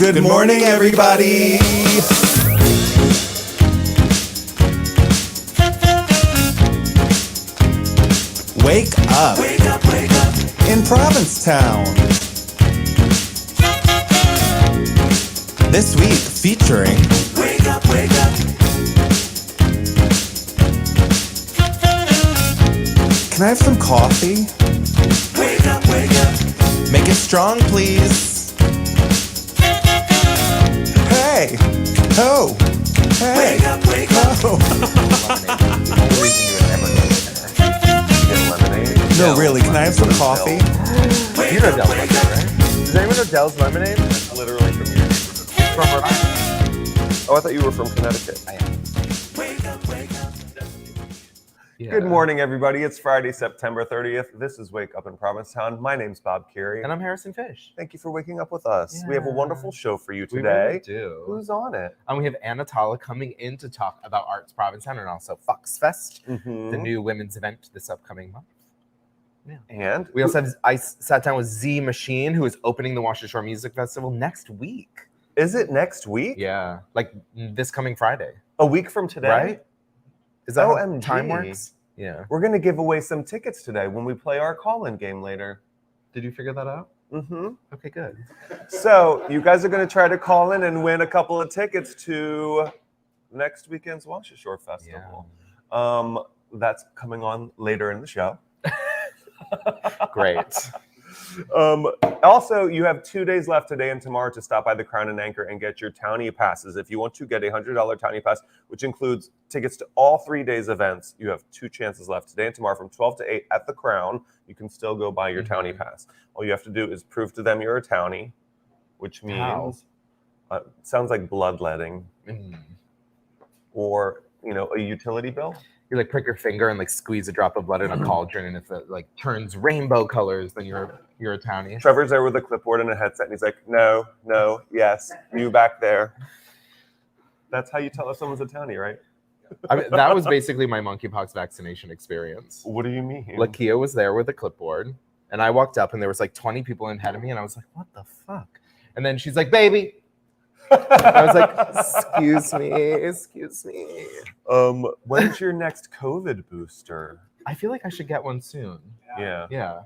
Good morning, everybody. Wake up. Wake up, wake up. In Provincetown. This week featuring Wake up, wake up. Can I have some coffee? Wake up, wake up. Make it strong, please. Hey. Oh. Hey. Wake up, wake up. Oh. The only reason you would ever get lemonade. No, really. Can I have some coffee? You know Dell's lemonade, right? Does anyone know Dell's lemonade? It's literally from your neighborhood. From Rhode Island. Oh, I thought you were from Connecticut. I am. Wake up, wake up. Yeah. Good morning, everybody. It's Friday, September 30th. This is Wake Up in Provincetown. My name's Bob Curie. And I'm Harrison Fish. Thank you for waking up with us. Yeah. We have a wonderful show for you today. We really do. Who's on it? And we have Attalla coming in to talk about Arts Provincetown and also Fox Fest, the new women's event this upcoming month. Yeah. And we also have, I sat down with Z Machine, who is opening the Washer Shore Music Festival next week. Is it next week? Yeah, like this coming Friday. A week from today? Right? Is that how OMG. time works? Yeah. We're going to give away some tickets today when we play our call-in game later. Did you figure that out? Mm-hmm. Okay, good. So you guys are going to try to call in and win a couple of tickets to next weekend's Washer Shore Festival. Yeah. That's coming on later in the show. Great. Also, you have 2 days left today and tomorrow to stop by the Crown and Anchor and get your Townie passes. If you want to get a $100 Townie pass, which includes tickets to all 3 days events, you have 2 chances left today and tomorrow from 12 to 8 at the Crown. You can still go buy your Townie pass. All you have to do is prove to them you're a Townie, which means sounds like bloodletting or a utility bill. You like prick your finger and like squeeze a drop of blood in a cauldron, and if it like turns rainbow colors, then you're a Townie. Trevor's there with a clipboard and a headset, and he's like, no, yes, you back there. That's how you tell if someone's a Townie, right? I mean, that was basically my monkeypox vaccination experience. What do you mean? Lakia was there with a clipboard, and I walked up, and there was like 20 people ahead of me, and I was like, what the fuck? And then she's like, baby. I was like, excuse me. When's your next COVID booster? I feel like I should get one soon. Yeah.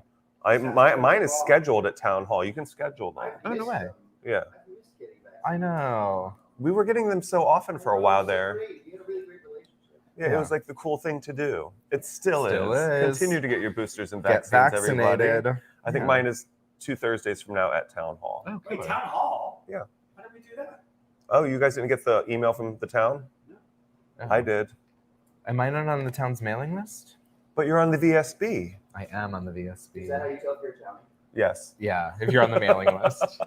Mine is scheduled at Town Hall. You can schedule them. Oh, no way. Yeah. I know. We were getting them so often for a while there. Yeah, it was like the cool thing to do. It still is. Continue to get your boosters and vaccines, get vaccinated. Everybody. I think mine is 2 Thursdays from now at Town Hall. Oh, Wait, Town Hall? Yeah. How did we do that? Oh, you guys didn't get the email from the town? No. I did. Am I not on the town's mailing list? But you're on the VSB. I am on the VSB. Is that how you tell if you're a Townie? Yes. Yeah, if you're on the mailing list.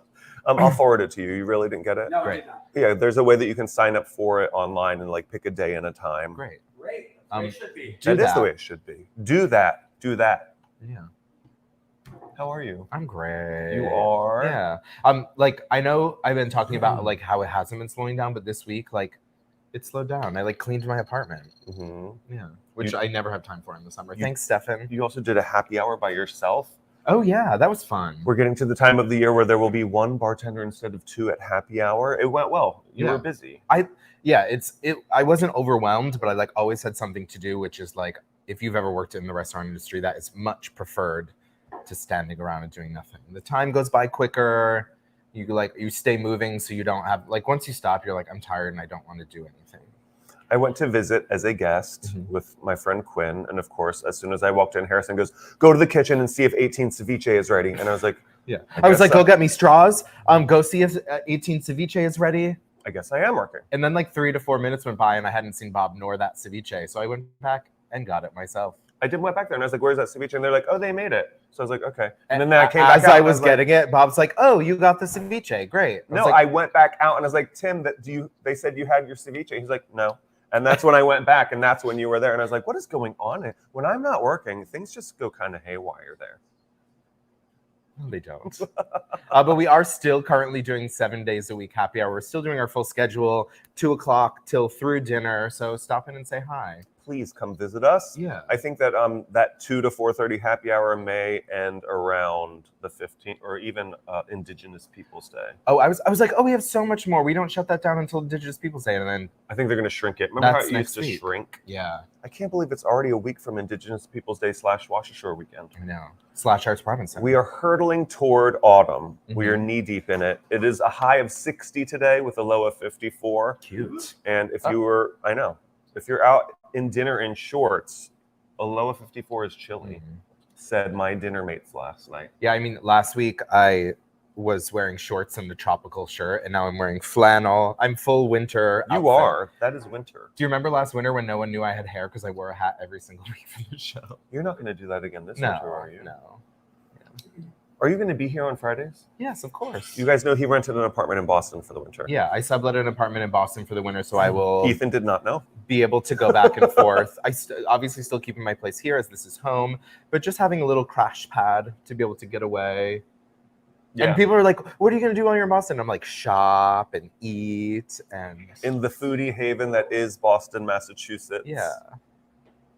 I'll forward it to you. You really didn't get it? No, Great. Yeah, there's a way that you can sign up for it online and like pick a day and a time. Great. It should be. That is the way it should be. Do that. Yeah. How are you? I'm great. You are? Yeah. Like I know I've been talking about like how it hasn't been slowing down, but this week like it slowed down. I like cleaned my apartment. Mm-hmm. Yeah. Which I never have time for in the summer. Thanks, Stefan. You also did a happy hour by yourself. Oh yeah, that was fun. We're getting to the time of the year where there will be 1 bartender instead of 2 at happy hour. It went well. You were busy. I wasn't overwhelmed, but I like always had something to do, which is like if you've ever worked in the restaurant industry, that is much preferred to standing around and doing nothing. The time goes by quicker. You stay moving, so you don't have like once you stop, you're like, I'm tired and I don't want to do anything. I went to visit as a guest with my friend Quinn, and of course, as soon as I walked in, Harrison goes, "Go to the kitchen and see if 18 ceviche is ready." And I was like, "Yeah." I was like, "Go get me straws. Go see if 18 ceviche is ready." I guess I am working. And then like 3 to 4 minutes went by, and I hadn't seen Bob nor that ceviche, so I went back and got it myself. I went back there and I was like, "Where's that ceviche?" And they're like, "Oh, they made it." So I was like, "Okay." And then I came back as out I was getting it. Bob's like, "Oh, you got the ceviche? Great." I went back out and I was like, "Tim, they said you had your ceviche." He's like, "No." And that's when I went back, and that's when you were there. And I was like, "What is going on?" When I'm not working, things just go kind of haywire there. No, they don't. But we are still currently doing 7 days a week happy hour. We're still doing our full schedule, 2 o'clock till through dinner. So stop in and say hi. please come visit us. Yeah. I think that that 2 to 4:30 happy hour may end around the 15th, or even Indigenous Peoples Day. Oh, I was like, oh, we have so much more. We don't shut that down until Indigenous Peoples Day, and then I think they're going to shrink it. Remember That's how it used next to week. shrink? yeah, I can't believe it's already a week from Indigenous Peoples Day / Wash Ashore weekend. I know. / Arts Provincetown. We are hurtling toward autumn. We are Mhm. knee deep in it. It is a high of 60 today with a low of 54. Cute. And if you were, I know, if you're out in dinner in shorts, a low of 54 is chilly, said my dinner mates last night. Yeah, I mean, last week I was wearing shorts and a tropical shirt, and now I'm wearing flannel. I'm full winter. You outfit. are. That is winter. Do you remember last winter when no one knew I had hair because I wore a hat every single week for the show? You're not going to do that again this No, winter, are you? no. Are you going to be here on Fridays? Yes, of course. You guys know he rented an apartment in Boston for the winter. Yeah, I sublet an apartment in Boston for the winter, so I will Ethan did not know. be able to go back and forth. Obviously still keeping my place here as this is home, but just having a little crash pad to be able to get away. Yeah. And people are like, what are you going to do while you're in Boston? I'm like, shop and eat and... In the foodie haven that is Boston, Massachusetts. Yeah.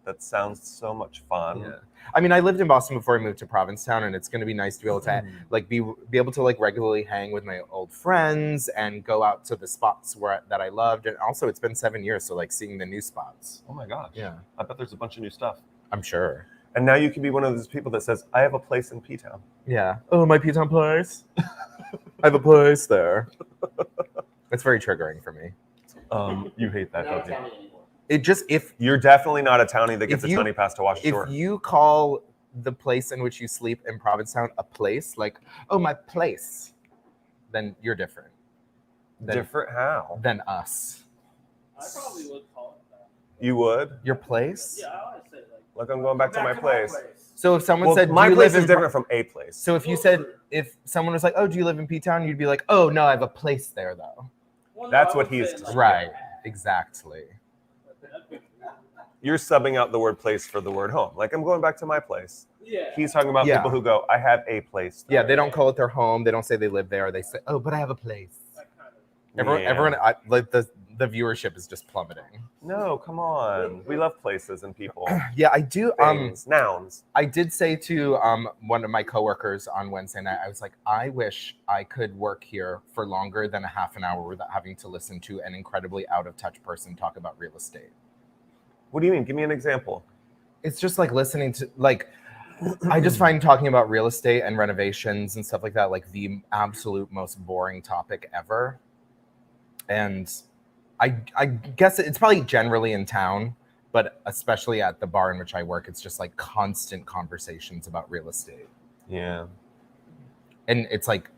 That sounds so much fun. Yeah. I mean, I lived in Boston before I moved to Provincetown, and it's going to be nice to be able to like be able to like regularly hang with my old friends and go out to the spots that I loved. And also, it's been 7 years, so like seeing the new spots. Oh my gosh. Yeah. I bet there's a bunch of new stuff. I'm sure. And now you can be one of those people that says, I have a place in P-Town. Yeah. Oh, my P-Town place. I have a place there. It's very triggering for me. You hate that, Not don't you? Italian anymore. It just You're definitely not a townie that gets If a you- townie pass to Wash if Ashore. you call the place in which you sleep in Provincetown a place, like, oh, my place, then you're different Different how? than us. I probably would call it that. You would? Your place? Yeah, I always say like. Like I'm going back to my place. So if someone Well, said, my do you place live is in different from a place. So if you said, if someone was like, oh, do you live in P-Town? You'd be like, oh, no, I have a place there, though. Well, no, That's I what would he's say, like, Right. Exactly. You're subbing out the word place for the word home. Like I'm going back to my place. Yeah. He's talking about Yeah. people who go, I have a place. Yeah, they don't call it their home. They don't say they live there. They say, oh, but I have a place. That kind of- Everyone, like the viewership is just plummeting. No, come on. We love places and people. Yeah, I do. Things, nouns. I did say to one of my coworkers on Wednesday night, I was like, I wish I could work here for longer than a half an hour without having to listen to an incredibly out of touch person talk about real estate. What do you mean? Give me an example. It's just like listening to like, I just find talking about real estate and renovations and stuff like that like the absolute most boring topic ever. And I guess it's probably generally in town, but especially at the bar in which I work, it's just like constant conversations about real estate. Yeah. And it's like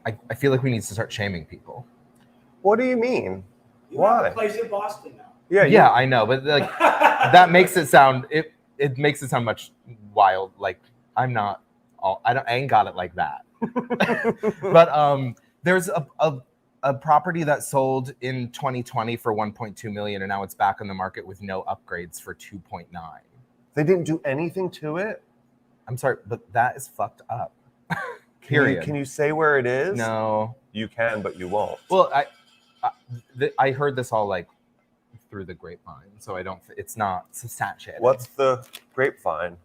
I feel like we need to start shaming people. What do you mean? You have Why? a place in Boston now. Yeah. Yeah, I know, but like that makes it sound it makes it sound much wild. Like I ain't got it like that. But there's a property that sold in 2020 for 1.2 million, and now it's back on the market with no upgrades for 2.9. They didn't do anything to it? I'm sorry, but that is fucked up. Period. Can you say where it is? No. You can, but you won't. Well, I heard this all like through the grapevine, so I don't. It's not substantiated. What's the grapevine?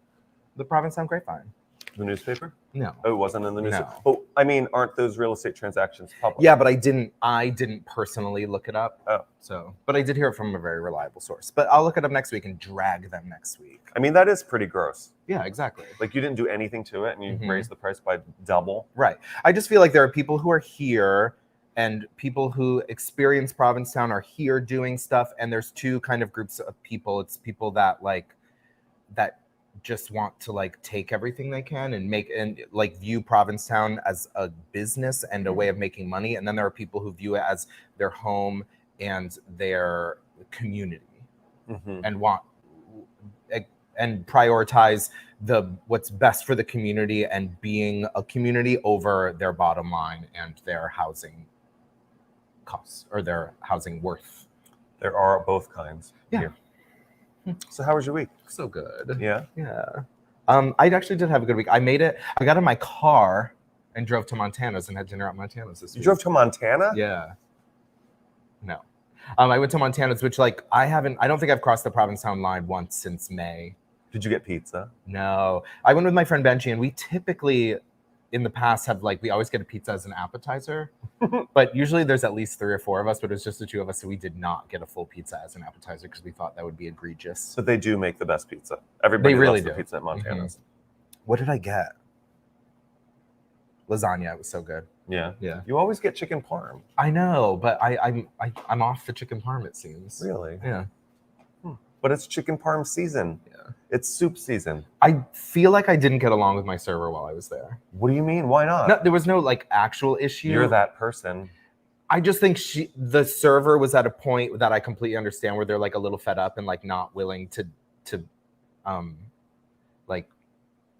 The Provincetown grapevine? The newspaper? No. Oh, it wasn't in the newspaper. No. But I mean, aren't those real estate transactions public? Yeah, but I didn't personally look it up. Oh. So, but I did hear it from a very reliable source. But I'll look it up next week and drag them next week. I mean, that is pretty gross. Yeah, exactly. Like you didn't do anything to it and you Mhm. raised the price by double. Right. I just feel like there are people who are here and people who experience Provincetown are here doing stuff. And there's two kind of groups of people. It's people that that just want to like take everything they can and make and like view Provincetown as a business and a way of making money. And then there are people who view it as their home and their community Mm-hmm. and want and prioritize what's best for the community and being a community over their bottom line and their housing costs or their housing worth. There are both kinds. Yeah. Here. So how was your week? So good. Yeah. Yeah. I actually did have a good week. I got in my car and drove to Montana's and had dinner at Montana's this You week. drove to Montana? Yeah. No. I went to Montana's, which like I don't think I've crossed the Provincetown line once since May. Did you get pizza? No, I went with my friend Benji, and we typically, in the past, we always get a pizza as an appetizer, but usually there's at least 3 or 4 of us, but it was just the 2 of us, so we did not get a full pizza as an appetizer because we thought that would be egregious. But they do make the best pizza. Everybody really loves the do. pizza at Montana's. Mm-hmm. What did I get? Lasagna. It was so good. Yeah. Yeah. You always get chicken parm. I know, but I'm off the chicken parm, it seems. Really? Yeah. But it's chicken parm season. Yeah. It's soup season. I feel like I didn't get along with my server while I was there. What do you mean? Why not? No, there was no like actual issue. You're that person. I just think the server was at a point that I completely understand where they're like a little fed up and like not willing to like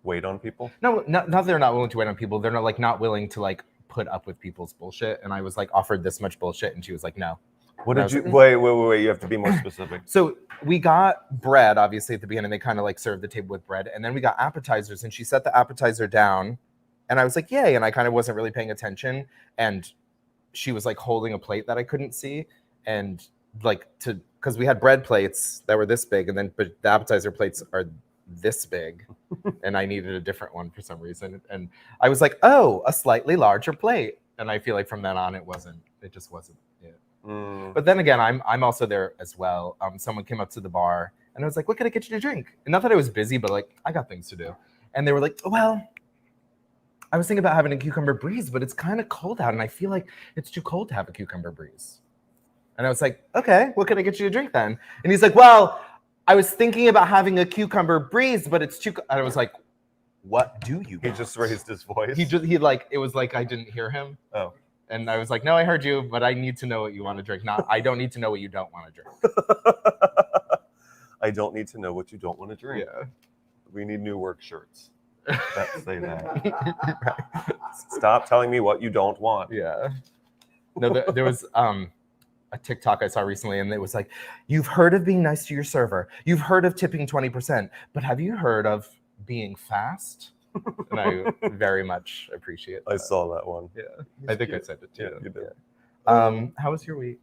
wait on people. No, not they're not willing to wait on people. They're not willing to like put up with people's bullshit. And I was like offered this much bullshit, and she was like, no. What did you wait? You have to be more specific. So we got bread, obviously, at the beginning. They kind of like served the table with bread, and then we got appetizers, and she set the appetizer down, and I was like, yay, and I kind of wasn't really paying attention, and she was like holding a plate that I couldn't see, and like because we had bread plates that were this big, and then but the appetizer plates are this big, and I needed a different one for some reason, and I was like, oh, a slightly larger plate, and I feel like from then on it just wasn't it. But then again, I'm also there as well. Someone came up to the bar and I was like, what can I get you to drink? And not that I was busy, but like I got things to do. And they were like, well, I was thinking about having a cucumber breeze, but it's kind of cold out and I feel like it's too cold to have a cucumber breeze. And I was like, okay, what can I get you to drink then? And he's like, well, I was thinking about having a cucumber breeze, but it's too and I was like, what do you He want? just raised his voice. It was like I didn't hear him. Oh. And I was like, no, I heard you, but I need to know what you want to drink. I don't need to know what you don't want to drink. I don't need to know what you don't want to drink. Yeah. We need new work shirts that say that. Stop telling me what you don't want. Yeah. No, there was a TikTok I saw recently, and it was like, you've heard of being nice to your server. You've heard of tipping 20%, but have you heard of being fast? And I very much appreciate that. I saw that one. Yeah. I think I said it too. Yeah, you did. Yeah. How was your week?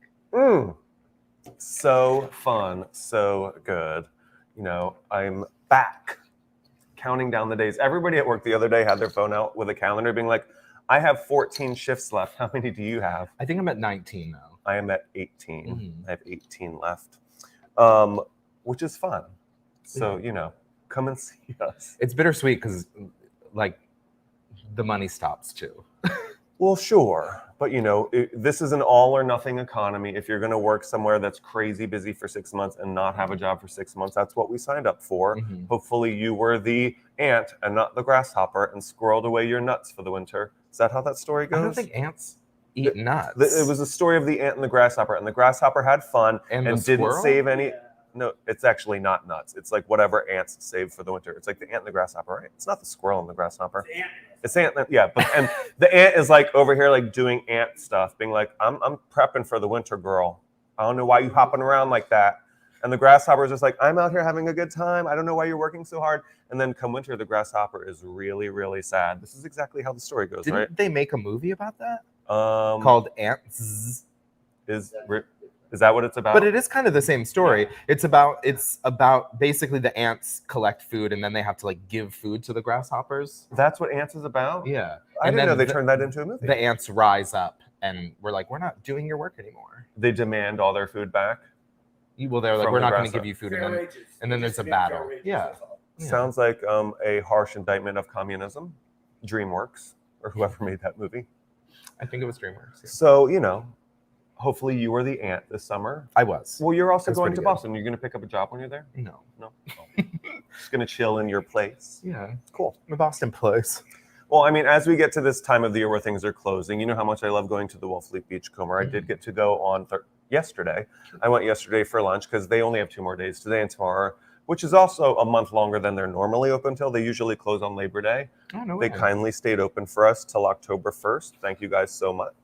So fun, so good. You know, I'm back counting down the days. Everybody at work the other day had their phone out with a calendar being like, I have 14 shifts left. How many do you have? I think I'm at 19 now. I am at 18. Mm-hmm. I have 18 left, which is fun. So, you know, come and see us. It's bittersweet because, like, the money stops too. Well, sure. But, you know, this is an all or nothing economy. If you're going to work somewhere that's crazy busy for 6 months and not have a job for 6 months, that's what we signed up for. Mm-hmm. Hopefully you were the ant and not the grasshopper and squirreled away your nuts for the winter. Is that how that story goes? I don't think ants eat nuts. It was a story of the ant and the grasshopper had fun and didn't squirrel? save any. No, it's actually not nuts. It's like whatever ants save for the winter. It's like the ant and the grasshopper, right? It's not the squirrel and the grasshopper. It's ant. Yeah, but and the ant is like over here, like doing ant stuff, being like, I'm prepping for the winter, girl. I don't know why you hopping around like that. And the grasshopper is just like, I'm out here having a good time. I don't know why you're working so hard. And then come winter, the grasshopper is really, really sad. This is exactly how the story goes, right? Didn't they make a movie about that? Called Ants. Is that what it's about? But it is kind of the same story. It's about basically the ants collect food and then they have to like give food to the grasshoppers. That's what Ants is about? Yeah. I didn't know they turned that into a movie. The ants rise up and we're like, we're not doing your work anymore. They demand all their food back? Well, they're like, From we're the not going to grasshopper. give you food. And then there's a battle. Yeah. Sounds like a harsh indictment of communism. DreamWorks, or whoever made that movie. I think it was DreamWorks. Yeah. So, you know, hopefully you were the ant this summer. I was. Well, you're also going to good. Boston. You're going to pick up a job when you're there? No. Oh. Just going to chill in your place? Yeah. Cool. My Boston place. Well, I mean, as we get to this time of the year where things are closing, you know how much I love going to the Wolf Lake Beachcomber. I did get to go on yesterday. I went yesterday for lunch because they only have 2 more days, today and tomorrow, which is also a month longer than they're normally open till. They usually close on Labor Day. Oh, no They way. kindly stayed open for us till October 1st. Thank you guys so much.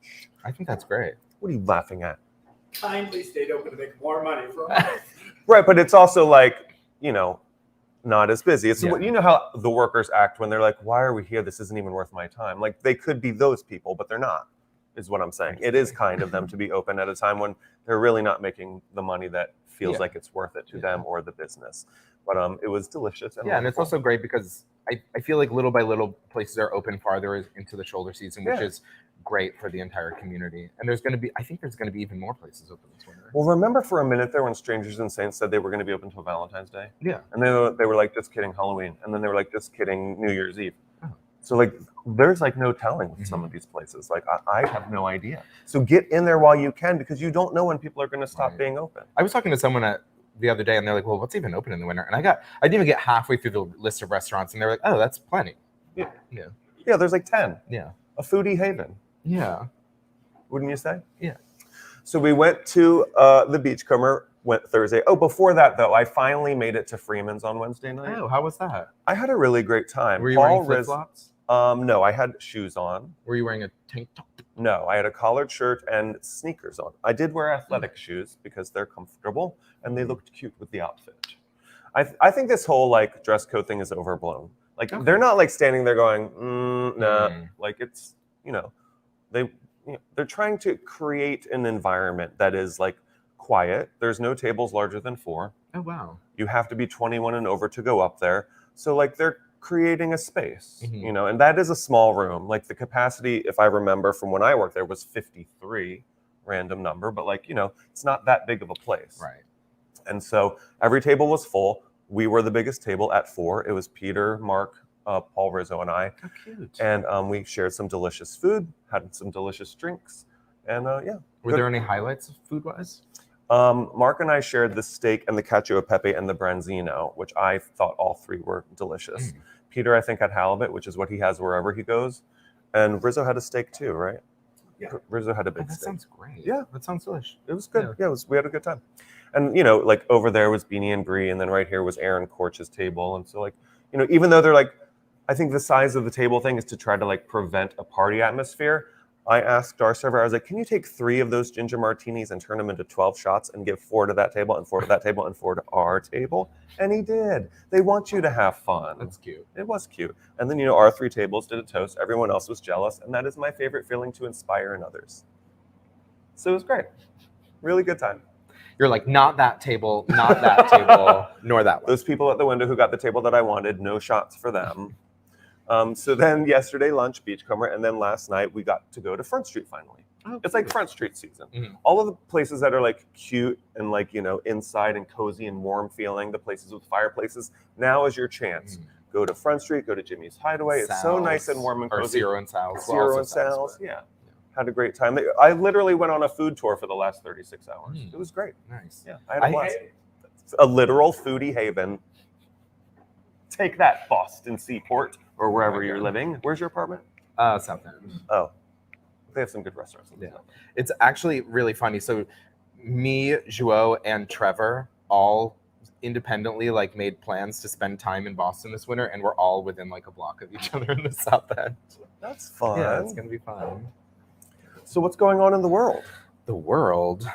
I think that's great. What are you laughing at? Kindly stayed open to make more money for a month. Right, but it's also like, you know, not as busy. It's Yeah. You know how the workers act when they're like, why are we here? This isn't even worth my time. Like, they could be those people, but they're not. is what I'm saying. It is kind of them to be open at a time when they're really not making the money that feels like it's worth it to them or the business. But it was delicious. And and it's also great because I feel like little by little places are open farther into the shoulder season, which is great for the entire community. And I think there's going to be even more places open this winter. Well, remember for a minute there when Strangers and Saints said they were going to be open until Valentine's Day? Yeah. And they were like, just kidding, Halloween. And then they were like, just kidding, New Year's Eve. So like, there's like no telling with some of these places. Like I have no idea. So get in there while you can, because you don't know when people are going to stop being open. I was talking to someone the other day and they're like, well, what's even open in the winter? And I didn't even get halfway through the list of restaurants and they're like, oh, that's plenty. Yeah, there's like 10. Yeah. A foodie haven. Yeah. Wouldn't you say? Yeah. So we went to the Beachcomber, went Thursday. Oh, before that though, I finally made it to Freeman's on Wednesday night. Oh, how was that? I had a really great time. Were you wearing flip-flops? No, I had shoes on. Were you wearing a tank top? No, I had a collared shirt and sneakers on. I did wear athletic shoes because they're comfortable and they looked cute with the outfit. I think this whole like dress code thing is overblown. Like they're not like standing there going, nah. Like it's, they're trying to create an environment that is like quiet. There's no tables larger than 4. Oh wow. You have to be 21 and over to go up there. So like they're creating a space, and that is a small room. Like the capacity, if I remember from when I worked there, was 53, random number, but like, it's not that big of a place. Right. And so every table was full. We were the biggest table at 4. It was Peter, Mark, Paul, Rizzo, and I. How cute. And we shared some delicious food, had some delicious drinks, and Were there any highlights food-wise? Mark and I shared the steak and the cacio e pepe and the branzino, which I thought all 3 were delicious. Peter, I think, had halibut, which is what he has wherever he goes. And Rizzo had a steak too, right? Yeah. Rizzo had a big That steak. sounds great. Yeah. That sounds delicious. It was good. Yeah, we had a good time. And, like over there was Beanie and Brie, and then right here was Aaron Korch's table. And so like, even though they're like, I think the size of the table thing is to try to like prevent a party atmosphere. I asked our server, I was like, can you take 3 of those ginger martinis and turn them into 12 shots and give 4 to that table and 4 to that table and 4 to our table? And he did. They want you to have fun. That's cute. It was cute. And then, our 3 tables did a toast. Everyone else was jealous. And that is my favorite feeling, to inspire in others. So it was great. Really good time. You're like, not that table, not that table, nor that one. Those people at the window who got the table that I wanted, no shots for them. So then yesterday, lunch, Beachcomber, and then last night we got to go to Front Street finally. Oh, it's like Front Street season. All of the places that are like cute and like, inside and cozy and warm feeling, the places with fireplaces, now is your chance. Go to Front Street, go to Jimmy's Hideaway. It's so nice and warm and cozy. Or Zero and Sal's. Zero and Sal's, yeah. Had a great time. I literally went on a food tour for the last 36 hours. It was great. Nice. Yeah, I had a blast. A literal foodie haven. Take that, Boston Seaport, or wherever you're living. Where's your apartment? South End. Oh, they have some good restaurants. Yeah, it's actually really funny. So, me, Joao, and Trevor all independently like made plans to spend time in Boston this winter, and we're all within like a block of each other in the South End. That's fun. Yeah, it's gonna be fun. So, what's going on in the world? The world.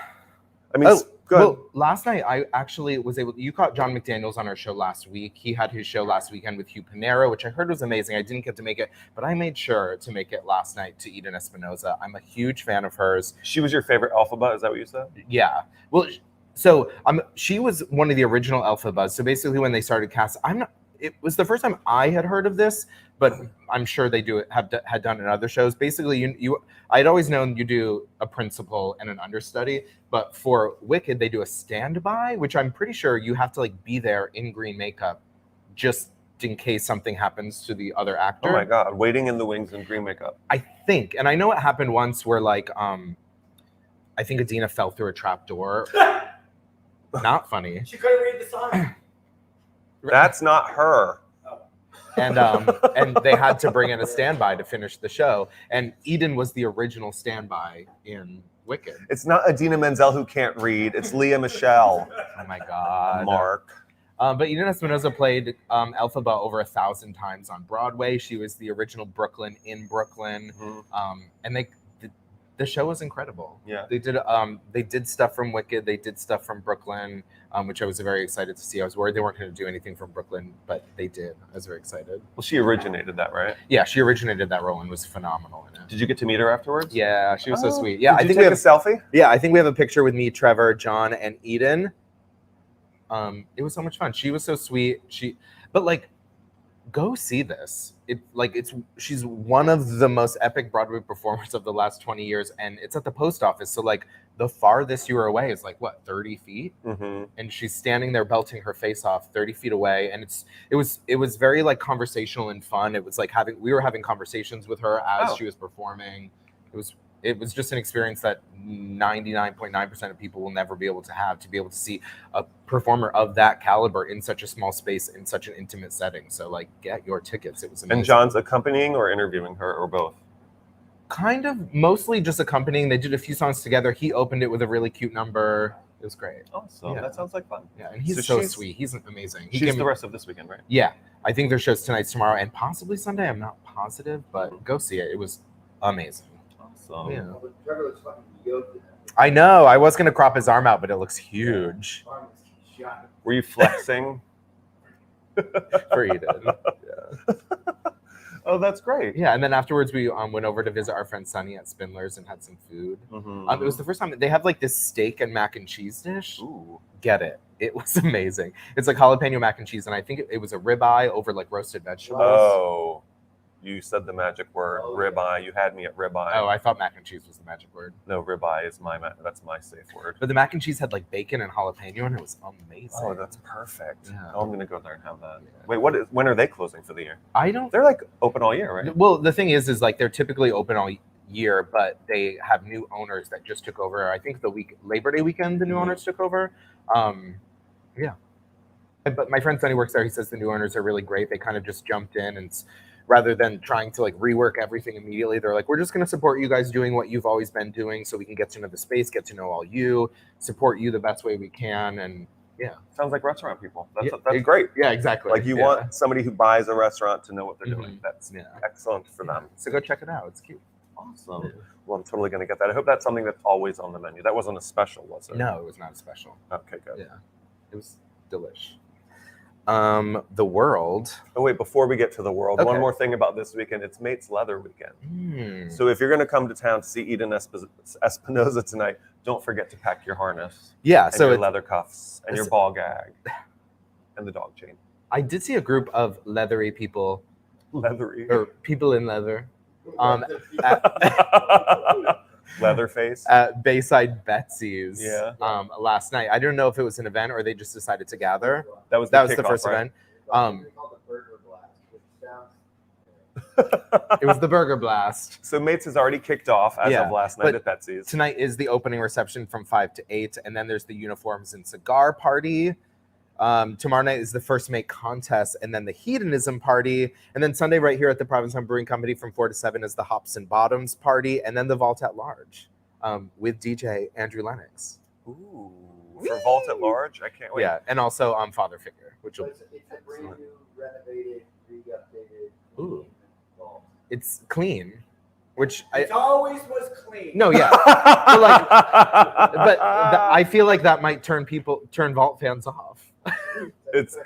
I mean, good. Well, last night I actually was able. You caught John McDaniels on our show last week. He had his show last weekend with Hugh Panero, which I heard was amazing. I didn't get to make it, but I made sure to make it last night to Eden Espinosa. I'm a huge fan of hers. She was your favorite Alphaba, is that what you said? Yeah. Well, so she was one of the original Alphabas. So basically, when they started cast, it was the first time I had heard of this, but I'm sure they had done it in other shows. Basically, I'd always known you do a principal and an understudy, but for Wicked they do a standby, which I'm pretty sure you have to like be there in green makeup, just in case something happens to the other actor. Oh my God, waiting in the wings in green makeup. I think, and I know it happened once where like I think Adina fell through a trap door. Not funny. She couldn't read the sign. That's not her. And they had to bring in a standby to finish the show. And Eden was the original standby in Wicked. It's not Adina Menzel who can't read. It's Leah Michelle. Oh my God. Mark. But Eden Espinosa played Elphaba over 1,000 times on Broadway. She was the original Brooklyn in Brooklyn. And The show was incredible. Yeah. They did stuff from Wicked. They did stuff from Brooklyn, which I was very excited to see. I was worried they weren't going to do anything from Brooklyn, but they did. I was very excited. Well, she originated that, right? Yeah, she originated that role and was phenomenal in it. Did you get to meet her afterwards? Yeah, she was so sweet. Yeah, Did I you think take we have a selfie? Yeah, I think we have a picture with me, Trevor, John, and Eden. It was so much fun. She was so sweet. But like, go see this. She's one of the most epic Broadway performers of the last 20 years, and it's at the post office. So like, the farthest you were away is like what, 30 feet? Mm-hmm. And she's standing there belting her face off 30 feet away, and it was very like conversational and fun. It was like we were having conversations with her as she was performing. It was just an experience that 99.9% of people will never be able to be able to see a performer of that caliber in such a small space, in such an intimate setting. So like, get your tickets. It was amazing. And John's accompanying or interviewing her, or both? Kind of, mostly just accompanying. They did a few songs together. He opened it with a really cute number. It was great. Awesome. Yeah. That sounds like fun. Yeah, and he's so sweet. He's amazing. She's the rest of this weekend, right? Yeah, I think their show's tonight, tomorrow, and possibly Sunday. I'm not positive, but go see it. It was amazing. Awesome. Yeah. Trevor looks fucking yoked. I know. I was gonna crop his arm out, but it looks huge. Were you flexing? For Eden. Yeah. Oh, that's great. Yeah, and then afterwards we went over to visit our friend Sunny at Spindler's and had some food. Mm-hmm. It was the first time they have like this steak and mac and cheese dish. Ooh. Get it? It was amazing. It's like jalapeno mac and cheese, and I think it was a ribeye over like roasted vegetables. Oh, you said the magic word, ribeye. You had me at ribeye. Oh, I thought mac and cheese was the magic word. No, ribeye is that's my safe word. But the mac and cheese had like bacon and jalapeno, and it was amazing. Oh, that's perfect. Yeah. Oh, I'm gonna go there and have that. Yeah. Wait, when are they closing for the year? I don't. They're like open all year, right? Well, the thing is like they're typically open all year, but they have new owners that just took over. I think Labor Day weekend, the new owners took over. Yeah. But my friend Sonny works there. He says the new owners are really great. They kind of just jumped in, and rather than trying to like rework everything immediately, they're like, we're just going to support you guys doing what you've always been doing, so we can get to know the space, get to know all you, support you the best way we can. And yeah, sounds like restaurant people. That's Yeah, great. Yeah, exactly. Like you want somebody who buys a restaurant to know what they're doing. Mhm. That's Yeah. excellent for them. So go check it out. It's cute. Awesome. Yeah. Well, I'm totally going to get that. I hope that's something that's always on the menu. That wasn't a special, was it? No, it was not a special. Okay, good. Yeah, it was delish. The world. Oh, wait, before we get to the world, Okay. one more thing about this weekend. It's Mates Leather Weekend. Mm. So if you're going to come to town to see Eden Espinosa tonight, don't forget to pack your harness. Yeah, And so your leather cuffs and your ball gag and the dog chain. I did see a group of leathery people, Leathery. or people in leather, Leatherface. at Bayside Betsy's Yeah. last night. I don't know if it was an event or they just decided to gather. That was That was the kickoff, first right? event. They call it Burger Blast, which sounds. It was the Burger Blast. So Mates has already kicked off as Yeah, of last night but at Betsy's. Tonight is the opening reception from 5 to 8, and then there's the uniforms and cigar party. Tomorrow night is the first make contest, and then the hedonism party, and then Sunday right here at the Provincetown Brewing Company from 4 to 7 is the hops and bottoms party, and then the vault at large with DJ Andrew Lennox. Ooh. For Vault at Large? I can't wait. Yeah, and also Father Figure, which will It's a brand new, renovated, re-updated. Ooh. clean vault. it's clean, which It always was clean. no, yeah, but I feel like that might turn vault fans off. It's-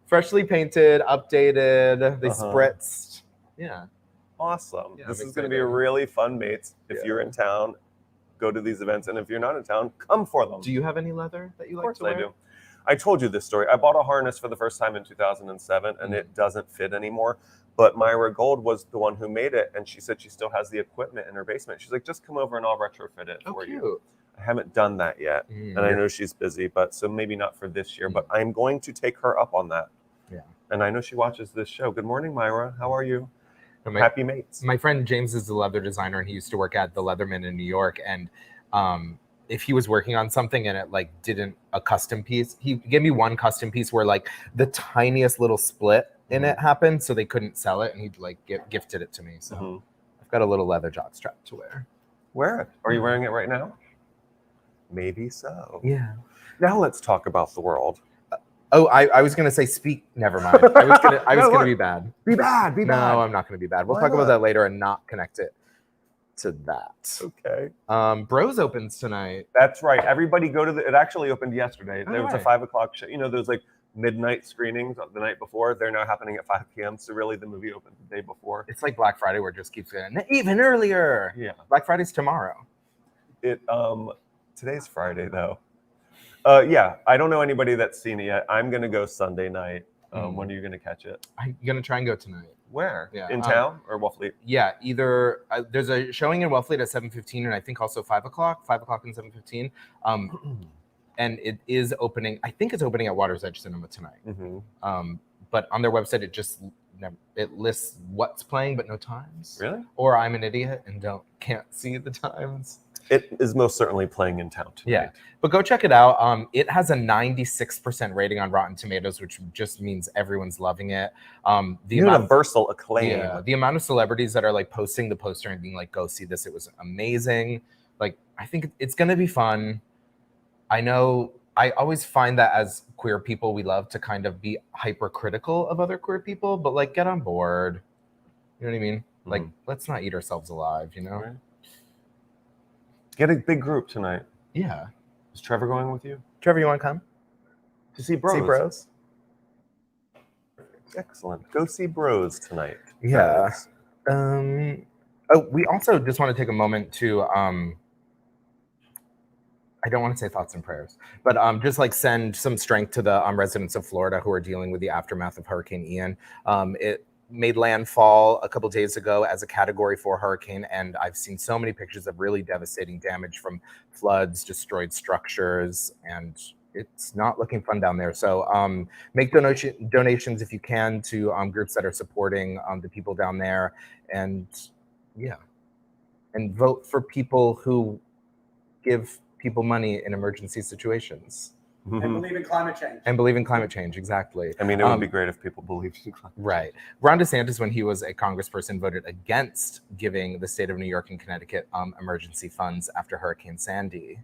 Freshly painted, updated, they Uh-huh. spritzed. Yeah. Awesome. Yeah, This I'm is going to be a excited. really fun Mates. If Yeah. you're in town, go to these events. And if you're not in town, come for them. Do you have any leather that you Of like course to wear? I do. I told you this story. I bought a harness for the first time in 2007, and it doesn't fit anymore. But Myra Gold was the one who made it, and she said she still has the equipment in her basement. She's like, just come over and I'll retrofit it Oh, for you. cute. I haven't done that yet, Mm. and I know she's busy, but so maybe not for this year. But I'm going to take her up on that. Yeah. And I know she watches this show. Good morning, Myra. How are you? And Happy Mates. My friend James is a leather designer, and he used to work at the Leatherman in New York. And if he was working on something and it like didn't a custom piece, he gave me one custom piece where like the tiniest little split in it happened, so they couldn't sell it, and he'd like gifted it to me. So Mhm. I've got a little leather jockstrap to wear. Wear it. Are you wearing it right now? Maybe so. Yeah. Now let's talk about the world. Oh, I was gonna say speak. Never mind. I was gonna No, be what? bad. Be bad. Be bad. No, I'm not gonna be bad. We'll Why talk about not? that later and not connect it to that. Okay. Bros opens tonight. That's right. Everybody go to it actually opened yesterday. Oh, There was a right. 5 o'clock show. You know, those like midnight screenings the night before. They're now happening at 5 p.m. So really the movie opened the day before. It's like Black Friday where it just keeps getting even earlier. Yeah. Black Friday's tomorrow. Today's Friday though. Yeah, I don't know anybody that's seen it yet. I'm gonna go Sunday night. When are you gonna catch it? I'm gonna try and go tonight. Where? Yeah, In town or Wellfleet? Yeah, either there's a showing in Wellfleet at 7:15, and I think also 5 o'clock and 7:15. And it is opening. I think it's opening at Water's Edge Cinema tonight. Mm-hmm. But on their website, it lists what's playing but no times. Really? Or I'm an idiot and can't see the times. It is most certainly playing in town tonight. Yeah, but go check it out. It has a 96% rating on Rotten Tomatoes, which just means everyone's loving it. Universal acclaim. Yeah, the amount of celebrities that are like posting the poster and being like, "Go see this! It was amazing." Like, I think it's gonna be fun. I know. I always find that as queer people, we love to kind of be hypercritical of other queer people, but like, get on board. You know what I mean? Like, let's not eat ourselves alive. You know? Right. Get a big group tonight. Yeah. Is Trevor going with you? Trevor, you want to come? To see Bros. See Bros. Excellent. Go see Bros tonight. Yeah. We also just want to take a moment to I don't want to say thoughts and prayers, but just like send some strength to the residents of Florida who are dealing with the aftermath of Hurricane Ian. It made landfall a couple days ago as a Category 4 hurricane, and I've seen so many pictures of really devastating damage from floods, destroyed structures, and it's not looking fun down there. So make donations if you can to groups that are supporting the people down there, and and vote for people who give people money in emergency situations. And believe in climate change. And believe in climate change, exactly. I mean, it would be great if people believed in climate change. Right. Ron DeSantis, when he was a congressperson, voted against giving the state of New York and Connecticut emergency funds after Hurricane Sandy.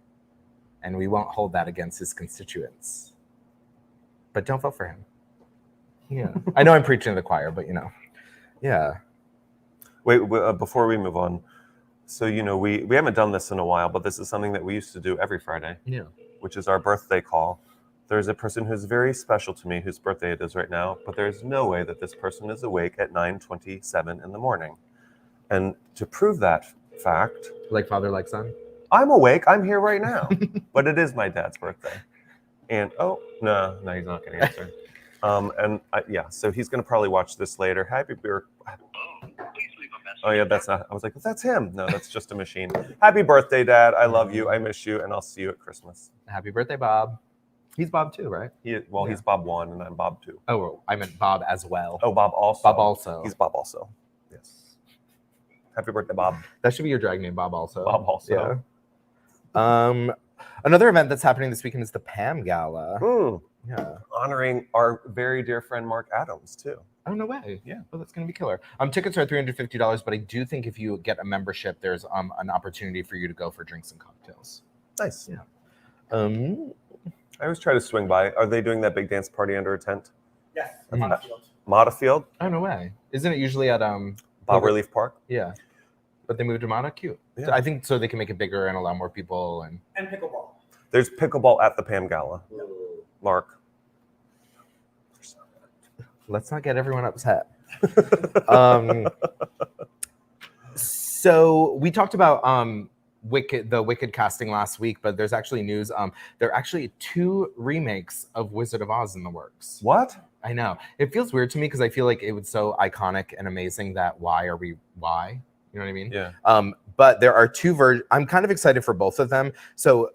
And we won't hold that against his constituents. But don't vote for him. Yeah. I know I'm preaching to the choir, but yeah. Wait, before we move on, so we haven't done this in a while, but this is something that we used to do every Friday. Yeah. Which is our birthday call. There's a person who's very special to me whose birthday it is right now, but there's no way that this person is awake at 9:27 in the morning. And to prove that fact, Like father, like son? I'm awake. I'm here right now. But it is my dad's birthday. And no, he's not going to answer. So he's going to probably watch this later. Happy birthday. Oh yeah, that's not. I was like, that's him. No, that's just a machine. Happy birthday, Dad. I love you. I miss you, and I'll see you at Christmas. Happy birthday, Bob. He's Bob too, right? He's Bob 1, and I'm Bob 2. Oh, well, I meant Bob as well. Oh, Bob also. Bob also. He's Bob also. Yes. Happy birthday, Bob. That should be your drag name, Bob also. Bob also. Yeah. Another event that's happening this weekend is the Pam Gala. Yeah. Honoring our very dear friend Mark Adams too. Oh, no way. Yeah. Oh, that's going to be killer. Tickets are $350, but I do think if you get a membership, there's an opportunity for you to go for drinks and cocktails. Nice. Yeah. I always try to swing by. Are they doing that big dance party under a tent? Yes. Matafield? Oh, no way. Isn't it usually at Bob Relief Park? Yeah. But they moved to Mata? Cute. Yeah. So I think so they can make it bigger and allow more people. And pickleball. There's pickleball at the Pam Gala. Mark. Let's not get everyone upset. So we talked about the Wicked casting last week, but there's actually news. There are actually 2 remakes of Wizard of Oz in the works. What? I know. It feels weird to me because I feel like it was so iconic and amazing that why? You know what I mean? Yeah. But there are 2 versions. I'm kind of excited for both of them. So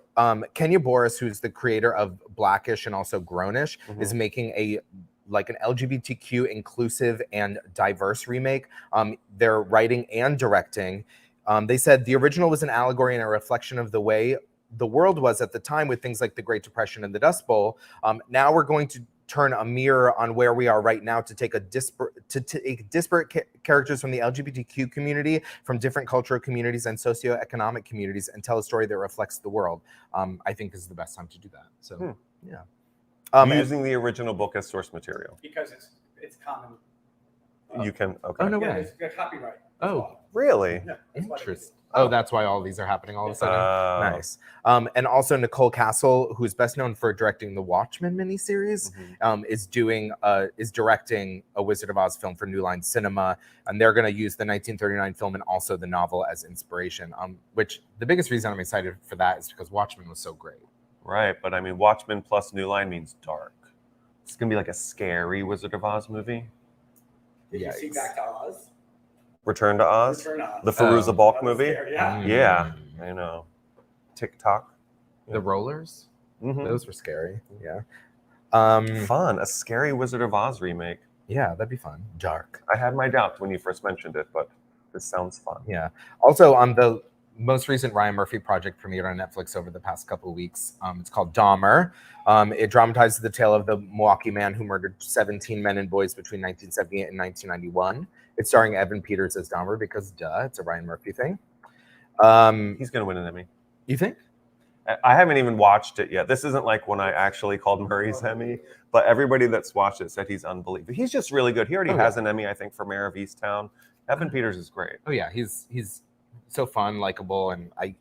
Kenya Boris, who's the creator of Blackish and also Grownish, is making an LGBTQ inclusive and diverse remake. They're writing and directing. They said the original was an allegory and a reflection of the way the world was at the time with things like the Great Depression and the Dust Bowl. Now we're going to turn a mirror on where we are right now to take disparate characters from the LGBTQ community, from different cultural communities and socioeconomic communities, and tell a story that reflects the world. I think this is the best time to do that. So, yeah. Using the original book as source material. Because it's common You can. Okay. Oh, no Yeah, way. there's a copyright. Oh, Really? Yeah, that's why they did it. interesting. Oh, that's why all these are happening all of a sudden. Nice. And also Nicole Castle, who's best known for directing the Watchmen miniseries, is directing a Wizard of Oz film for New Line Cinema, and they're going to use the 1939 film and also the novel as inspiration. Which the biggest reason I'm excited for that is because Watchmen was so great. Right, but I mean, Watchmen plus New Line means dark. It's gonna be like a scary Wizard of Oz movie. Did you see Yikes. Back to Oz? Return to Oz, Return to Oz. the Fairuza Balk That was movie. scary, yeah. Yeah, I know. TikTok. The Rollers, Mhm. those were scary. Yeah. Fun, a scary Wizard of Oz remake. Yeah, that'd be fun. Dark. I had my doubts when you first mentioned it, but this sounds fun. Yeah. Also, the most recent Ryan Murphy project premiered on Netflix over the past couple of weeks. It's called Dahmer. It dramatizes the tale of the Milwaukee man who murdered 17 men and boys between 1978 and 1991. It's starring Evan Peters as Dahmer because, duh, it's a Ryan Murphy thing. He's gonna win an Emmy. You think? I haven't even watched it yet. This isn't like when I actually called Murray's Emmy, but everybody that's watched it said he's unbelievable. He's just really good. He already has an Emmy, I think, for Mayor of Easttown. Evan Peters is great. Oh yeah, he's so fun, likable, and I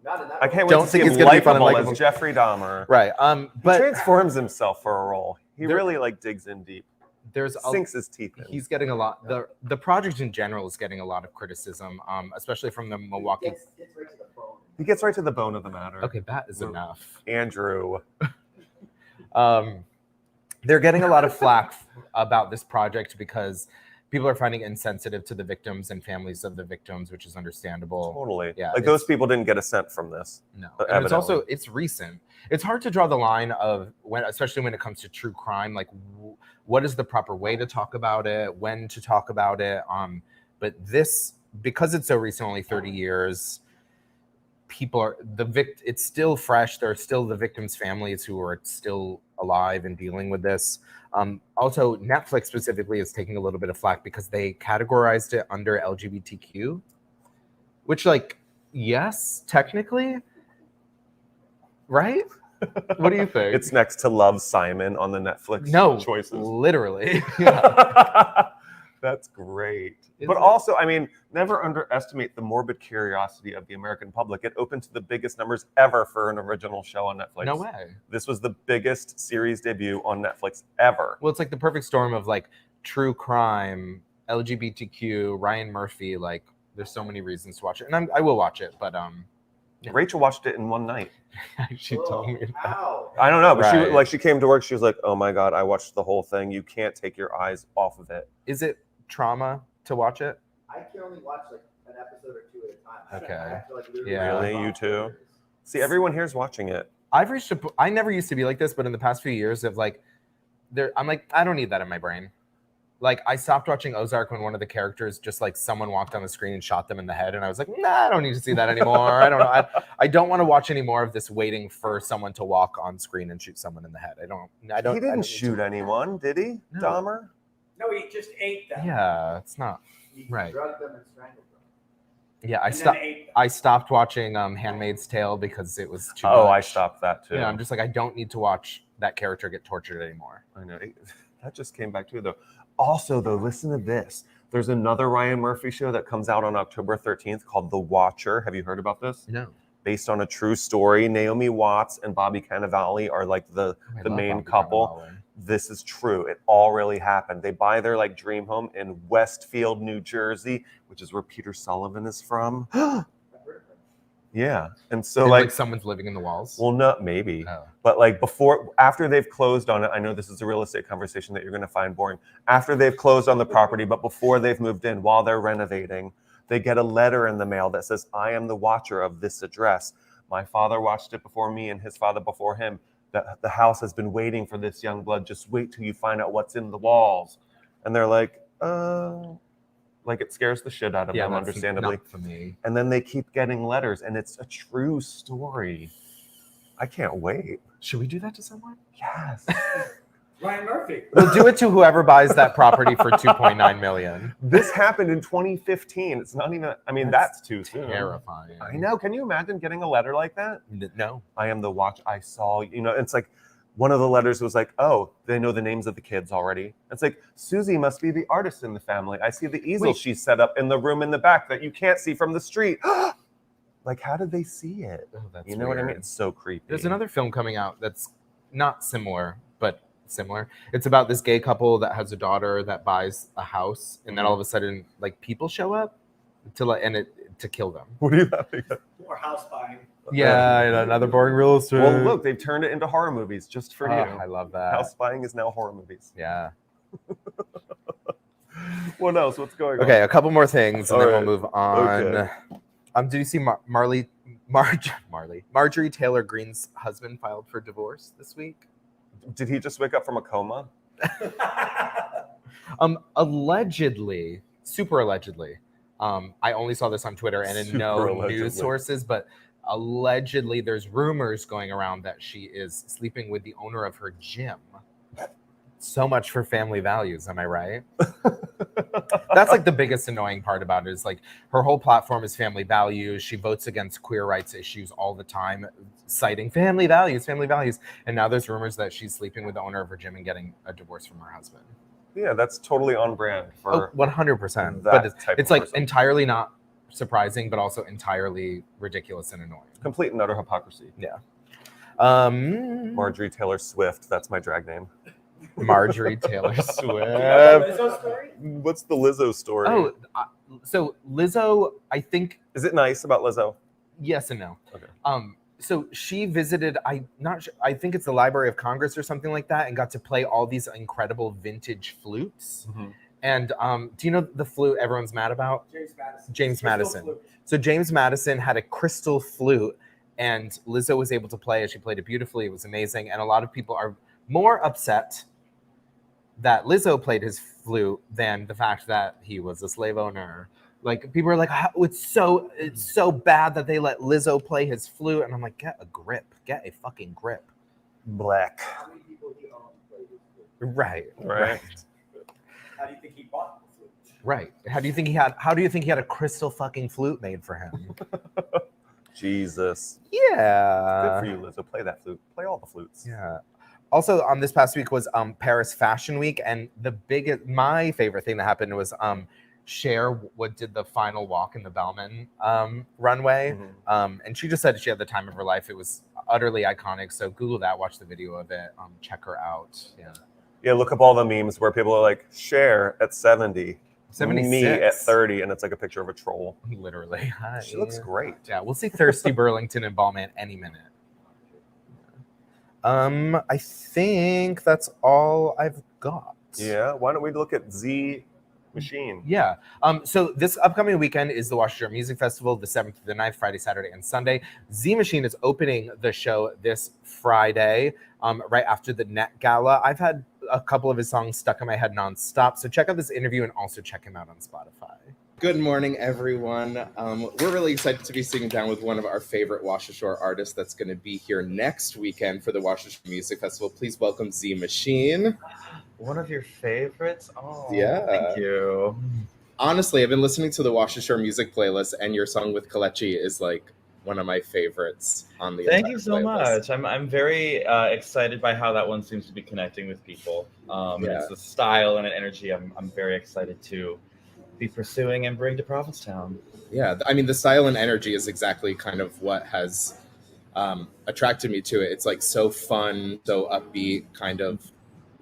can't wait Don't to see think him he's gonna be fun and likable likable. as Jeffrey Dahmer. right. He But transforms himself for a role. He There- really like digs in deep, there's sinks his teeth in. he's getting a lot. The project in general is getting a lot of criticism, especially from the Milwaukee. Gets right to the phone. He gets right to the bone of the matter. Okay, that is enough. Andrew. They're getting a lot of flack about this project because people are finding it insensitive to the victims and families of the victims, which is understandable. Totally. Yeah, Like those people didn't get a cent from this. No, But and it's recent. It's hard to draw the line of when, especially when it comes to true crime. Like, what is the proper way to talk about it? When to talk about it? But this, because it's so recent, only 30 years. People are it's still fresh. There are still the victims' families who are still alive and dealing with this. Also, Netflix specifically is taking a little bit of flack because they categorized it under LGBTQ, which, like, yes, technically, right? What do you think? It's next to Love, Simon on the Netflix choices. Literally. Yeah. That's great. Is But it? also, I mean, never underestimate the morbid curiosity of the American public. It opened to the biggest numbers ever for an original show on Netflix. No way. This was the biggest series debut on Netflix ever. Well, it's like the perfect storm of like true crime, LGBTQ, Ryan Murphy. Like, there's so many reasons to watch it, and I will watch it. But Yeah. Rachel watched it in one night. she told me that. Ow. I don't know, but Right. she came to work. She was like, "Oh my god, I watched the whole thing. You can't take your eyes off of it." Is it trauma to watch it? I can only watch like an episode or two at a time. Okay. I have to, like, literally Yeah. Really? watch You too? hours. See, everyone here's watching it. I've reached I never used to be like this, but in the past few years of like, I'm like, I don't need that in my brain. Like, I stopped watching Ozark when one of the characters just like someone walked on the screen and shot them in the head, and I was like, nah, I don't need to see that anymore. I don't know. I don't want to watch any more of this waiting for someone to walk on screen and shoot someone in the head. I don't. He I didn't don't shoot anyone, did he? No. Dahmer? No, he just ate them. Yeah, it's not. He Right. drugged them and strangled them. Yeah, And then ate them. I stopped watching Handmaid's Tale because it was too Oh, much. I stopped that too. Yeah, I'm just like, I don't need to watch that character get tortured anymore. I know. That just came back to it though. Also, though, listen to this. There's another Ryan Murphy show that comes out on October 13th called The Watcher. Have you heard about this? No. Based on a true story. Naomi Watts and Bobby Cannavale are like the main couple. This is true. It all really happened. They buy their like dream home in Westfield, New Jersey, which is where Peter Sullivan is from. I've heard of them. Yeah. And so And, like, someone's living in the walls. well, no, maybe. Oh. But like after they've closed on it, I know this is a real estate conversation that you're going to find boring. After they've closed on the property, but before they've moved in, while they're renovating, they get a letter in the mail that says, "I am the watcher of this address. My father watched it before me and his father before him. The house has been waiting for this young blood. Just wait till you find out what's in the walls." And they're like, like it scares the shit out of them, that's understandably. not for me. And then they keep getting letters, and it's a true story. I can't wait. Should we do that to someone? Yes. Ryan Murphy. We'll do it to whoever buys that property for 2.9 million. This happened in 2015. It's not even, I mean, that's too soon. Terrifying. I know. Can you imagine getting a letter like that? No. I am the watch I saw. You know, it's like one of the letters was like, oh, they know the names of the kids already. It's like, Susie must be the artist in the family. I see the easel she set up in the room in the back that you can't see from the street. Like, how did they see it? Oh, that's you know what I mean? weird. It's so creepy. There's another film coming out that's not similar, but similar. It's about this gay couple that has a daughter that buys a house, and then all of a sudden, like, people show up to kill them. What are you laughing at? Or house buying. Yeah, and another boring real estate. Well, look, they've turned it into horror movies just for you. I love that. House buying is now horror movies. Yeah. What else? What's going on? Okay, a couple more things, and All then right. we'll move on. Okay. Did you see Marjorie Taylor Greene's husband filed for divorce this week? Did he just wake up from a coma? Allegedly, super allegedly. I only saw this on Twitter and in Super no allegedly. news sources, but allegedly there's rumors going around that she is sleeping with the owner of her gym. So much for family values, am I right? That's like the biggest annoying part about it is like her whole platform is family values. She votes against queer rights issues all the time, citing family values. And now there's rumors that she's sleeping with the owner of her gym and getting a divorce from her husband. Yeah, that's totally on brand for 100%. that But type it's of like person. entirely not surprising, but also entirely ridiculous and annoying. Complete and utter hypocrisy. Yeah. Marjorie Taylor Swift, that's my drag name. Marjorie Taylor Swift. Lizzo story? What's the Lizzo story? Oh, so Lizzo, I think Is it nice about Lizzo? yes and no. Okay. So she visited, I think it's the Library of Congress or something like that, and got to play all these incredible vintage flutes. And do you know the flute everyone's mad about? James Madison. James Crystal Madison. flute. So James Madison had a crystal flute, and Lizzo was able to play it. She played it beautifully. It was amazing. And a lot of people are more upset that Lizzo played his flute than the fact that he was a slave owner. Like, people are like, it's so bad that they let Lizzo play his flute. And I'm like, get a grip. Get a fucking grip. Black. How many people he owned played his flute? Right. How do you think he bought the flute? Right. How do you think he had a crystal fucking flute made for him? Jesus. Yeah. Good for you, Lizzo. Play that flute. Play all the flutes. Yeah. Also, this past week was Paris Fashion Week, and my favorite thing that happened was Cher did the final walk in the Bellman runway, and she just said she had the time of her life. It was utterly iconic. So Google that, watch the video of it, check her out. Yeah, look up all the memes where people are like, Cher at 70. 76. Me at 30, and it's like a picture of a troll. Literally. She looks great. Yeah, we'll see Thirsty Burlington and Ballman any minute. I think that's all I've got. Yeah, why don't we look at Z Machine? Yeah. So this upcoming weekend is the Washington Music Festival, the 7th to the 9th, Friday, Saturday, and Sunday. Z Machine is opening the show this Friday, right after the Net Gala. I've had a couple of his songs stuck in my head nonstop, so check out this interview and also check him out on Spotify. Good morning, everyone. We're really excited to be sitting down with one of our favorite Washer Shore artists that's going to be here next weekend for the Washer Shore Music Festival. Please welcome Z Machine. One of your favorites? Oh, Yeah. Thank you. Honestly, I've been listening to the Washer Shore music playlist, and your song with Kalechi is like one of my favorites on the Thank entire you so playlist. much. I'm very excited by how that one seems to be connecting with people. Yeah. It's the style and an energy I'm very excited to be pursuing and bring to Provincetown. Yeah, I mean, the style and energy is exactly kind of what has attracted me to it. It's like so fun, so upbeat, kind of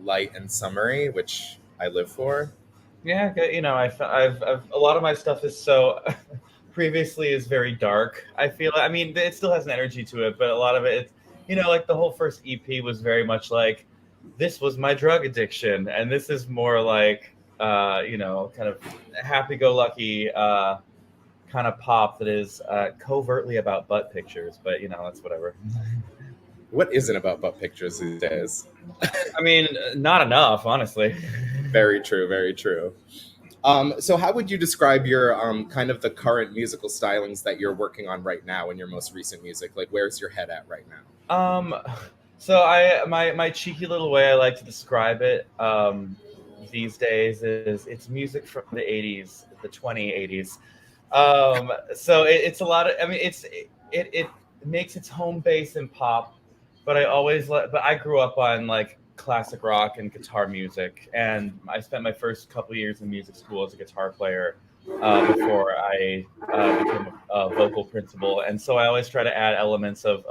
light and summery, which I live for. Yeah, you know, I've a lot of my stuff is so previously is very dark. I feel, I mean, it still has an energy to it, but a lot of it, you know, like the whole first EP was very much like, this was my drug addiction, and this is more like, you know, kind of happy-go-lucky kind of pop that is covertly about butt pictures, but you know, that's whatever. What isn't about butt pictures these days? I mean, not enough, honestly. Very true, very true. So how would you describe your kind of the current musical stylings that you're working on right now in your most recent music? Like, where's your head at right now? So my cheeky little way I like to describe it these days is it's music from the 80s, the 2080s. So it's a lot of, I mean, it makes its home base in pop, but I grew up on like classic rock and guitar music, and I spent my first couple years in music school as a guitar player before I became a vocal principal, and so I always try to add elements of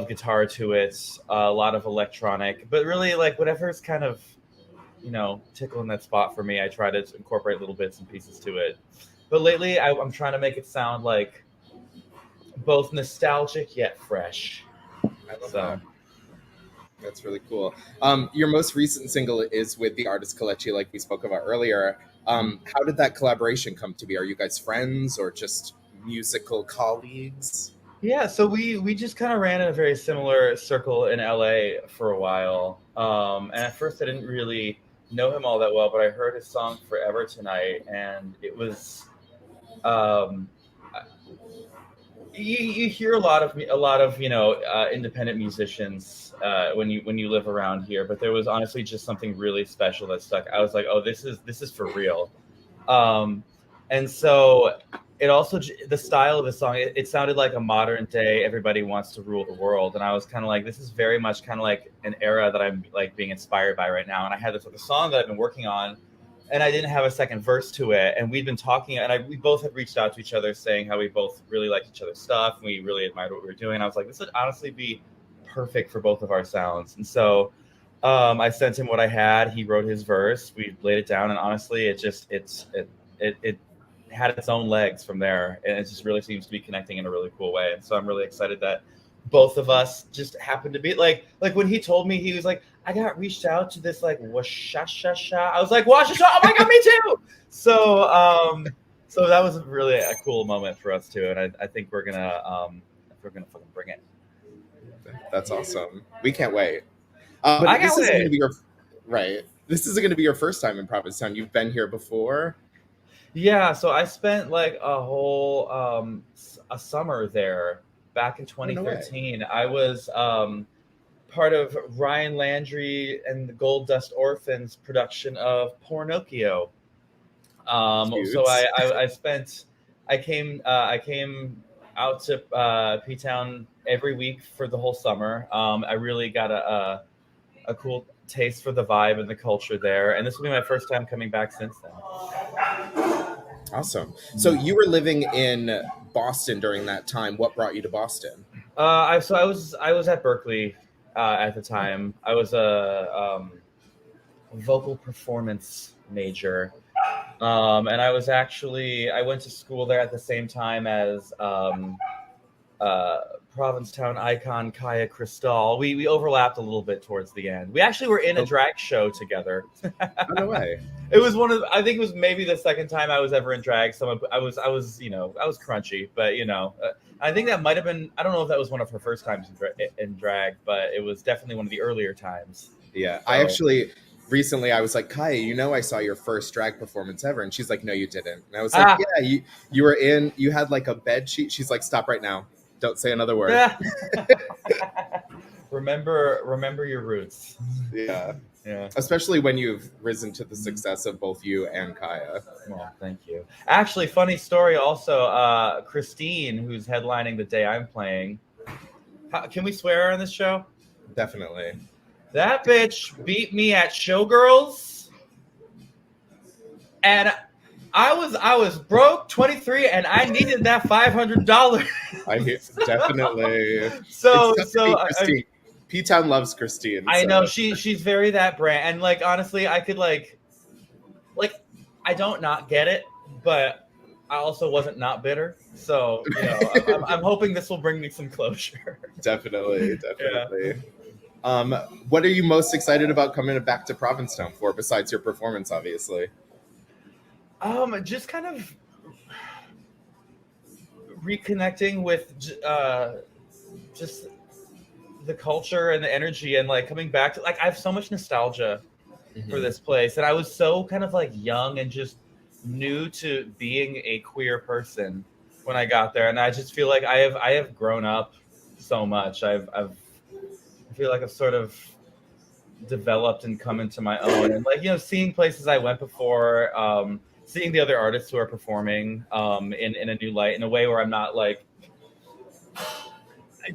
guitar to it, a lot of electronic, but really like whatever's kind of tickling that spot for me, I try to incorporate little bits and pieces to it. But lately, I'm trying to make it sound like both nostalgic yet fresh. I love that. That's really cool. Your most recent single is with the artist Kalechi, like we spoke about earlier. How did that collaboration come to be? Are you guys friends or just musical colleagues? Yeah, so we just kind of ran in a very similar circle in LA for a while. And at first I didn't really know him all that well, but I heard his song Forever Tonight, and it was you hear a lot of independent musicians when you live around here, but there was honestly just something really special that stuck. I was like, oh, this is for real. And so it also, the style of the song, it sounded like a modern day everybody wants to rule the world, and I was kind of like, this is very much kind of like an era that I'm like being inspired by right now. And I had this other song that I've been working on, and I didn't have a second verse to it, and we'd been talking, and we both had reached out to each other saying how we both really liked each other's stuff, and we really admired what we were doing. And I was like, this would honestly be perfect for both of our sounds. And so I sent him what I had. He wrote his verse, we laid it down, and honestly it had its own legs from there, and it just really seems to be connecting in a really cool way. And so I'm really excited that both of us just happened to be like when he told me, he was like, I got reached out to this like washashasha. I was like, washasha, oh my god, me too. So that was really a cool moment for us too, and I think we're gonna fucking bring it. That's awesome. We can't wait. But I can't wait. This isn't going to be your first time in Provincetown. You've been here before. Yeah, so I spent like a whole a summer there back in 2013. I was part of Ryan Landry and the Gold Dust Orphans production of Pornocchio. So I came out to P-Town every week for the whole summer. I really got a cool taste for the vibe and the culture there, and this will be my first time coming back since then. Awesome. So you were living in Boston during that time. What brought you to Boston? I was at Berkeley at the time. I was a vocal performance major, and I went to school there at the same time as Provincetown icon Kaya Cristal. We overlapped a little bit towards the end. We actually were in a drag show together. No way. It was I think it was maybe the second time I was ever in drag. So I was crunchy, but I think that might have been, I don't know if that was one of her first times in drag, but it was definitely one of the earlier times. Yeah. So. I actually recently I was like, Kaya, I saw your first drag performance ever, and she's like, no, you didn't. And I was like, yeah, you had like a bed sheet. She's like, stop right now. Don't say another word. Remember your roots. Yeah. Yeah. Especially when you've risen to the success of both you and Kaya. Well, thank you. Actually, funny story also, Christine, who's headlining the day I'm playing. Can we swear on this show? Definitely. That bitch beat me at Showgirls. And I was broke, 23, and I needed that $500. Definitely. So Christine. P-Town loves Christine. I know she's very that brand, and like honestly, I could like I don't not get it, but I also wasn't not bitter. So I'm hoping this will bring me some closure. Definitely. Yeah. What are you most excited about coming back to Provincetown for, besides your performance, obviously? Just kind of reconnecting with just the culture and the energy, and like coming back to I have so much nostalgia for this place, and I was so kind of like young and just new to being a queer person when I got there, and I just feel like I have grown up so much. I feel like I've sort of developed and come into my own, and seeing places I went before, seeing the other artists who are performing in a new light, in a way where I'm not like,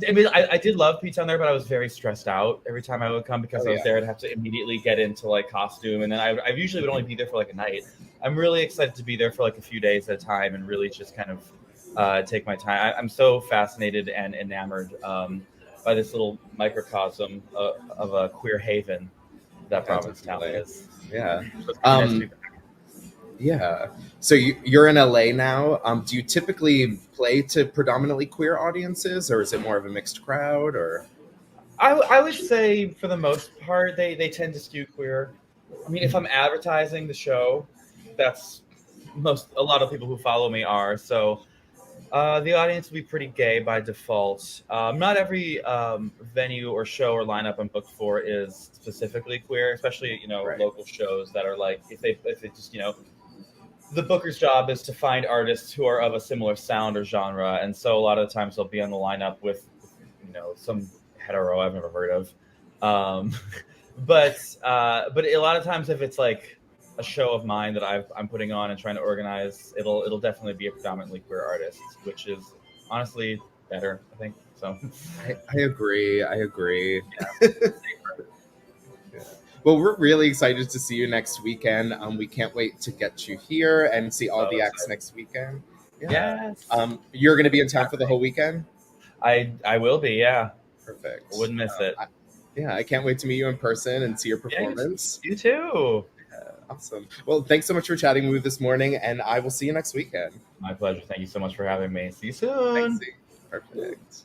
I mean, I did love P-Town there, but I was very stressed out every time I would come because I was there. I'd have to immediately get into like costume, and then I usually would only be there for like a night. I'm really excited to be there for like a few days at a time and really just kind of take my time. I'm so fascinated and enamored by this little microcosm of a queer haven that Provincetown is. Yeah. So it's really nice to be back. Yeah. So you're in LA now. Do you typically play to predominantly queer audiences, or is it more of a mixed crowd? Or I would say for the most part they tend to skew queer. I mean, if I'm advertising the show, that's a lot of people who follow me are. So the audience will be pretty gay by default. Not every venue or show or lineup I'm booked for is specifically queer, especially local shows that are like if they just the booker's job is to find artists who are of a similar sound or genre, and so a lot of the times they'll be on the lineup with some hetero I've never heard of. But a lot of times if it's like a show of mine that I'm putting on and trying to organize, it'll definitely be a predominantly queer artist, which is honestly better, I think. So I agree. yeah. Well, we're really excited to see you next weekend. We can't wait to get you here and see all the acts next weekend. Yeah. Yes. You're going to be in town for the whole weekend? I will be, yeah. Perfect. I wouldn't miss it. I can't wait to meet you in person and see your performance. You too. Awesome. Well, thanks so much for chatting with me this morning, and I will see you next weekend. My pleasure. Thank you so much for having me. See you soon. Thanks. Perfect.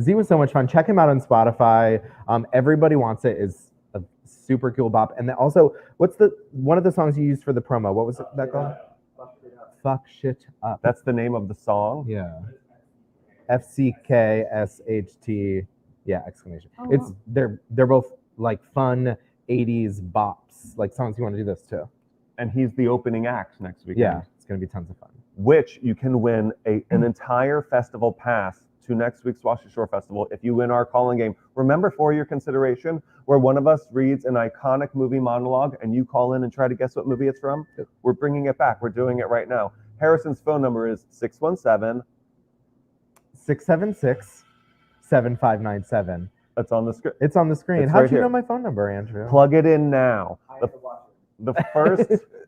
Z was so much fun. Check him out on Spotify. Everybody Wants It is a super cool bop. And then also, what's one of the songs you used for the promo? What was that called? Fuck Shit Up. That's the name of the song. Yeah. FCKSHT. Yeah, exclamation. Oh, They're both like fun 80s bops, like songs you want to do this to. And he's the opening act next weekend. Yeah, it's gonna be tons of fun. Which you can win an entire festival pass to next week's Washer Shore Festival if you win our call-in game. Remember, for your consideration, where one of us reads an iconic movie monologue and you call in and try to guess what movie it's from? We're bringing it back. We're doing it right now. Harrison's phone number is 617-676-7597. It's on the screen. It's on the screen. It's How'd right you here. know my phone number, Andrew? Plug it in now. I have to watch it.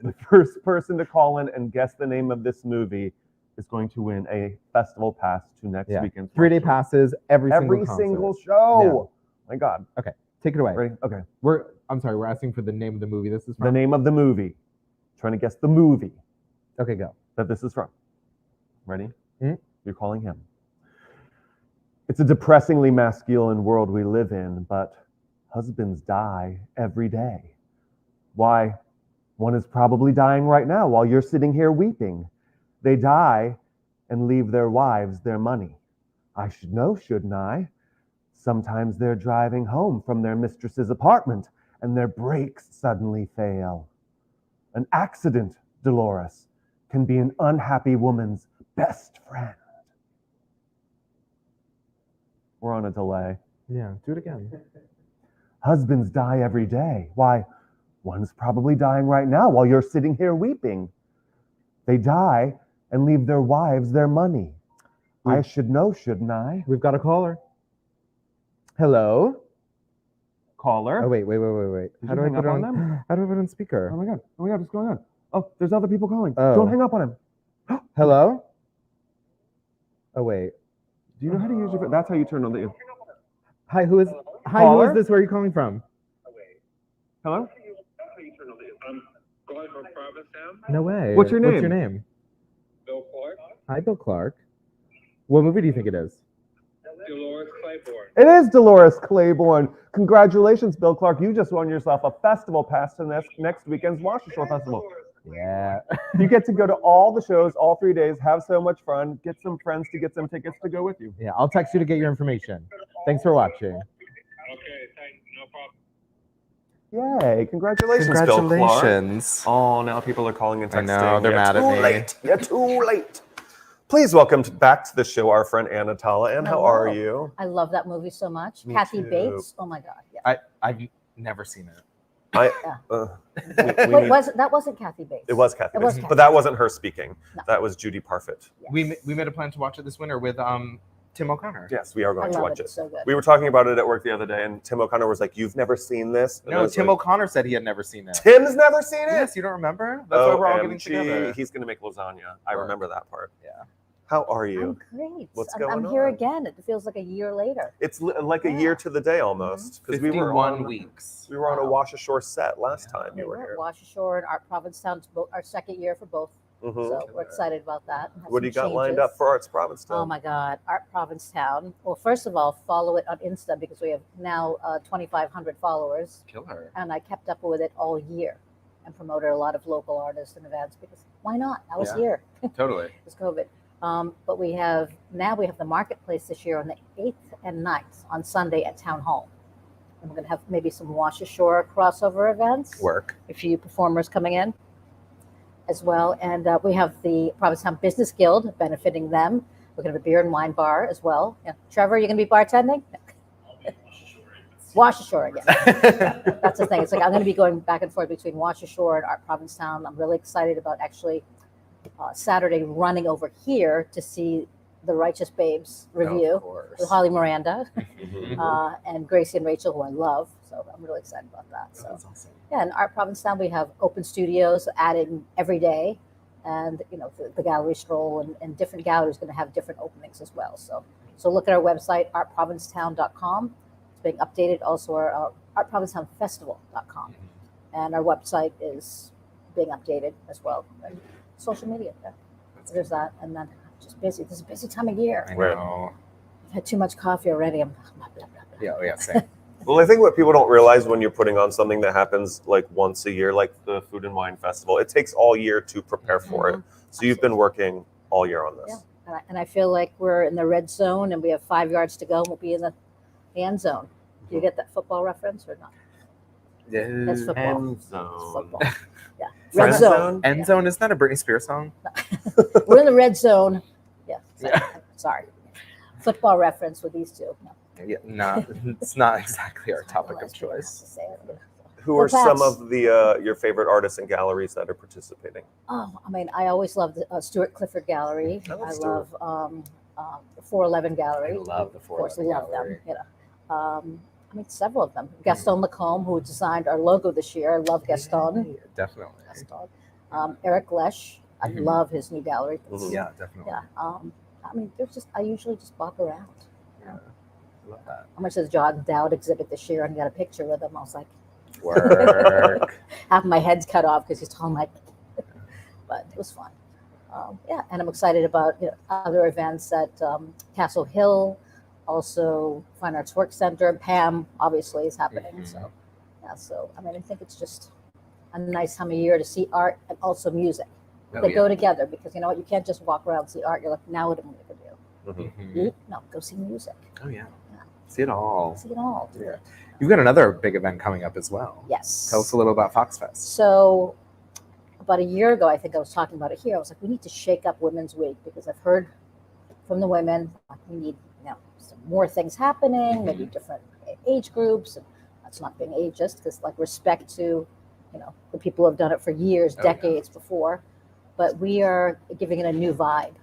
The first person to call in and guess the name of this movie is going to win a festival pass to next weekend's 3-day passes, every single show. My God. Okay, take it away. Ready? Okay. We're asking for the name of the movie this is from. The name of the movie. Trying to guess the movie Okay, go. that this is from. Ready? Mhm. You're calling him. It's a depressingly masculine world we live in, but husbands die every day. Why? One is probably dying right now while you're sitting here weeping. They die and leave their wives their money. I should know, shouldn't I? Sometimes they're driving home from their mistress's apartment and their brakes suddenly fail. An accident, Dolores, can be an unhappy woman's best friend. We're on a delay. Yeah, do it again. Husbands die every day. Why? One's probably dying right now while you're sitting here weeping. They die and leave their wives their money. I should know, shouldn't I? We've got a caller. Hello? Caller. Oh, wait. Did How you do I hang put up on on them? How do I put on speaker? Oh my God, what's going on? Oh, there's other people calling. Oh. Don't hang up on him. Hello? Oh, wait. Do you know how to use your phone? That's how you turn on the... Hi, who is Caller? this? Where are you calling from? Hello? I'm calling from Provincetown. No way. What's your What's your name? name? Bill Clark. Hi, Bill Clark. What movie do you think it is? Dolores Claiborne. It is Dolores Claiborne. Congratulations, Bill Clark. You just won yourself a festival pass to next weekend's Washer Shore Festival. Yeah. You get to go to all the shows, all 3 days, have so much fun, get some friends to get some tickets to go with you. Yeah, I'll text you to get your information. Thanks for watching. Okay, thanks. No problem. Yay, congratulations, Bill Clark. Congratulations. Oh, now people are calling and I texting. know, they're You're mad at too me. late. You're too late. Please welcome back to the show our friend Attalla. And how are Hello. you? I love that movie so much. Me Kathy too. Bates. Oh my God. Yeah. I've never seen it. I, Yeah. we Wait, need- that wasn't Kathy Bates. it was Kathy, It was Bates, Kathy. but that wasn't her speaking. No. That was Judy Parfit. Yes. We made a plan to watch it this winter with Tim O'Connor. Yes, we are I going to love watch it. It's so good. We were talking about it at work the other day, and Tim O'Connor was like, "You've never seen this?" And I No, was Tim like, O'Connor said he had never seen it. Tim's never seen it. Yes, you don't remember? That's why we're all getting together. He's going to make lasagna. I Work. remember that part. Yeah. How are you? I'm great. What's I'm going here on? again. It feels like a year later. It's like a Yeah. year to the day almost because we were 51 on weeks. we were on a Wow. Wash Ashore set last time We you were were at here. Wash Ashore and Art Provincetown. It's our second year for both. Mhm. So we're excited about that. Have What do you some got lined changes. up for Arts Provincetown? Oh my God, Art Provincetown. Well, first of all, follow it on Insta because we have now 2,500 followers, Kill her. and I kept up with it all year and promoted a lot of local artists and events because why not? I was Yeah. here. Totally. It's COVID. But we have the marketplace this year on the 8th and 9th on Sunday at Town Hall. And we're going to have maybe some Wash Ashore crossover events. Work. A few performers coming in as well. And we have the Provincetown Business Guild benefiting them. We're going to have a beer and wine bar as well. Yeah. Trevor, you're going to be bartending? Wash Ashore again. That's the thing. It's like I'm going to be going back and forth between Wash Ashore and Art Provincetown. I'm really excited about actually Saturday running over here to see the Righteous Babes review Of course. with Holly Miranda Mhm. and Gracie and Rachel, who I love. So I'm really excited about that. So That's awesome. yeah, in Art Provincetown we have open studios adding every day, and the gallery stroll and different galleries going to have different openings as well. So look at our website artprovincetown.com. It's being updated. Also our artprovincetownfestival.com, and our website is being updated as well. And social media. Yeah. There's that, and then just busy. This is a busy time of year. I Right. know. I've had too much coffee already. I'm blah, blah, blah, blah. Yeah, oh, yeah, same. Well, I think what people don't realize when you're putting on something that happens like once a year, like the Food and Wine Festival, it takes all year to prepare for it. So you've been working all year on this. Yeah. And I feel like we're in the red zone and we have 5 yards to go and we'll be in the end zone. Do you get that football reference or not? That's football. End It's zone. football. Yeah. Friend Red zone. zone? End Zone, isn't that a Britney Spears song? We're in the red zone. Yeah. Sorry. Football reference with these two. No. Yeah, no, it's not exactly our It's not topic the of last one I have choice. to say it. Who are Well, some that's- of the your favorite artists and galleries that are participating? Oh, I mean, I always love the Stuart Clifford Gallery. I love I Stuart. love the 411 Gallery. I love the Of course, 411 love Gallery. them. I mean, several of them. Gaston Lacombe, who designed our logo this year. I love Gaston. Yeah, definitely. Gaston. Eric Lesh. I Mhm. love his new gallery. Mhm. Yeah, definitely. Yeah. I mean, I usually just walk around. Yeah, I love that. I went to the John Dowd exhibit this year and got a picture with him. I was like, Work. half my head's cut off because he's tall like, but it was fun. Yeah, and I'm excited about other events at Castle Hill, also Fine Arts Work Center. Pam obviously is happening. Mhm. So yeah, so I mean, I think it's just a nice time of year to see art and also music. Oh, They yeah. go together because you know what, you can't just walk around and see art. You're like, now what am I going to do? Mhm. Eat? No, go see music. Oh, yeah. Yeah. See it all. See it all. Do Yeah. it. You've got another big event coming up as well. Yes. Tell us a little about Foxfest. So about a year ago, I think I was talking about it here. I was like, we need to shake up Women's Week because I've heard from the women, like we need some more things happening, maybe different age groups. And that's not being ageist because like respect to, the people who have done it for years, Oh, yeah. decades before. But we are giving it a new vibe.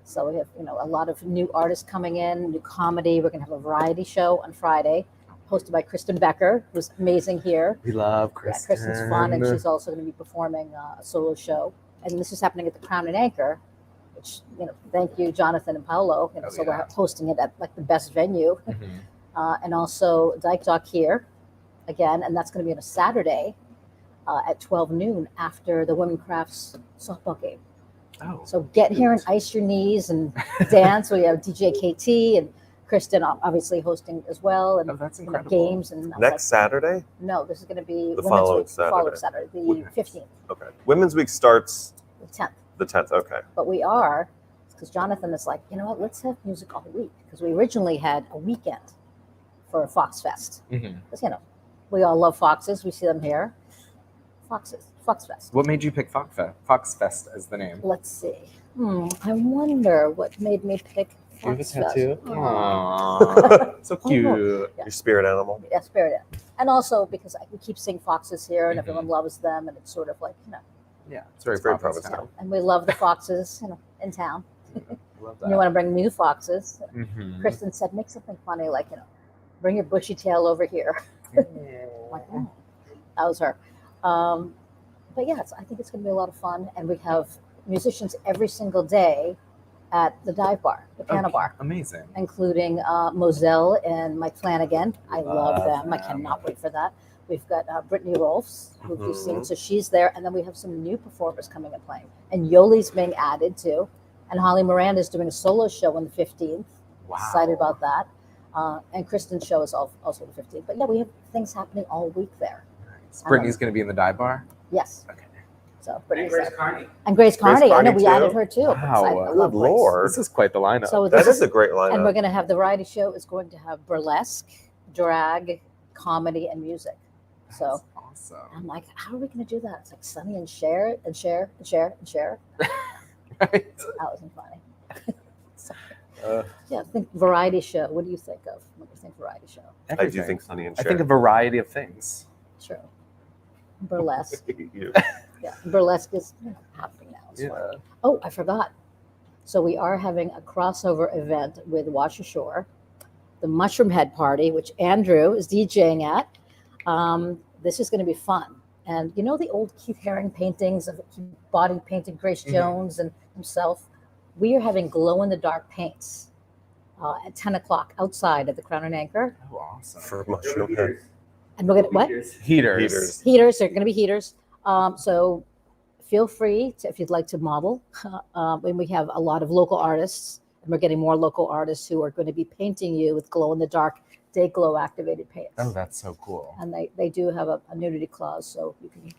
So we have, a lot of new artists coming in, new comedy. We're going to have a variety show on Friday, hosted by Kristen Becker, who's amazing here. We love Yeah, Kristen. Kristen's fun, and she's also going to be performing a solo show. And this is happening at the Crown and Anchor, which, thank you, Jonathan and Paolo. Oh, So yeah. we're hosting it at like the best venue. Mhm. And also Dyke Dock here again, and that's going to be on a Saturday at 12 noon after the Women Crafts softball game. Oh, So get here and ice your knees and dance. We have DJ KT and Kristen obviously hosting as well, and oh, that's you know, incredible. games. And I was Next Saturday? like, no, this is going to be The Women's following Week, the following Saturday, the Women's. 15th, Okay. Women's Week starts the 10th. the 10th. Okay. But we are, because Jonathan is like, you know what, let's have music all week. Because we originally had a weekend for Fox Fest. Mhm. Because, we all love foxes. We see them here. Fox Fest. What made you pick Foxfest as the name? Let's see. I wonder what made me pick Do you have a Fox Fest. tattoo? Oh. Aww, so Oh, cute. Yeah. Your spirit animal. Yeah, Spirit. And also because we keep seeing foxes here, and Mhm. everyone loves them, and it's sort of like Yeah, it's very It's very Provincetown. Provincetown. and we love the foxes, in town. Love And you want to bring new foxes. Mhm. Kristen said, make something funny, like bring your bushy tail over here. Like, oh, that was her. But yeah, I think it's going to be a lot of fun, and we have musicians every single day at the dive bar, the piano Okay, bar, Amazing. including Moselle and Mike Flanagan. I love them. I them. cannot wait for that. We've got Brittany Rolfs, who you've seen, Mhm. so she's there, and then we have some new performers coming and playing. And Yoli's being added too, and Holly Miranda's doing a solo show on the 15th. Wow. Excited about that. And Kristen's show is also the 15th. But yeah, we have things happening all week there. Nice. Brittany's going to be in the dive bar. Yes. Okay. So And Brittany's Grace there. Carney. And Grace Carney. I know Carney we too? added her too. Wow. Excited. I Good love Grace. Lord. This is quite the lineup. So That this is a great and we're lineup. going to have the variety show is going to have burlesque, drag, comedy, and music. So That's awesome. I'm like, how are we going to do that? It's like Sunny and share and share and share and share. Right. That wasn't funny. Uh, Yeah, I think variety show. What do you think of? What do you think variety show? I do everything. think Sonny and I Cher. think a variety of things. True. Burlesque. You. Yeah, burlesque is happening now. It's fun. Oh, I forgot. So we are having a crossover event with Wash Ashore, the Mushroomhead Party, which Andrew is DJing at. This is going to be fun. And you know the old Keith Haring paintings of he body painted Grace Mhm. Jones and himself? We are having glow-in-the-dark paints at 10 o'clock outside at the Crown and Anchor. Oh, awesome. For Mushroomhead. And we're going to, what? Heaters. Heaters. Heaters. They're going to be heaters. So feel free to, if you'd like to model. And we have a lot of local artists, and we're getting more local artists who are going to be painting you with glow in the dark day glow activated paints. Oh, that's so cool. And they do have a nudity clause, so you can.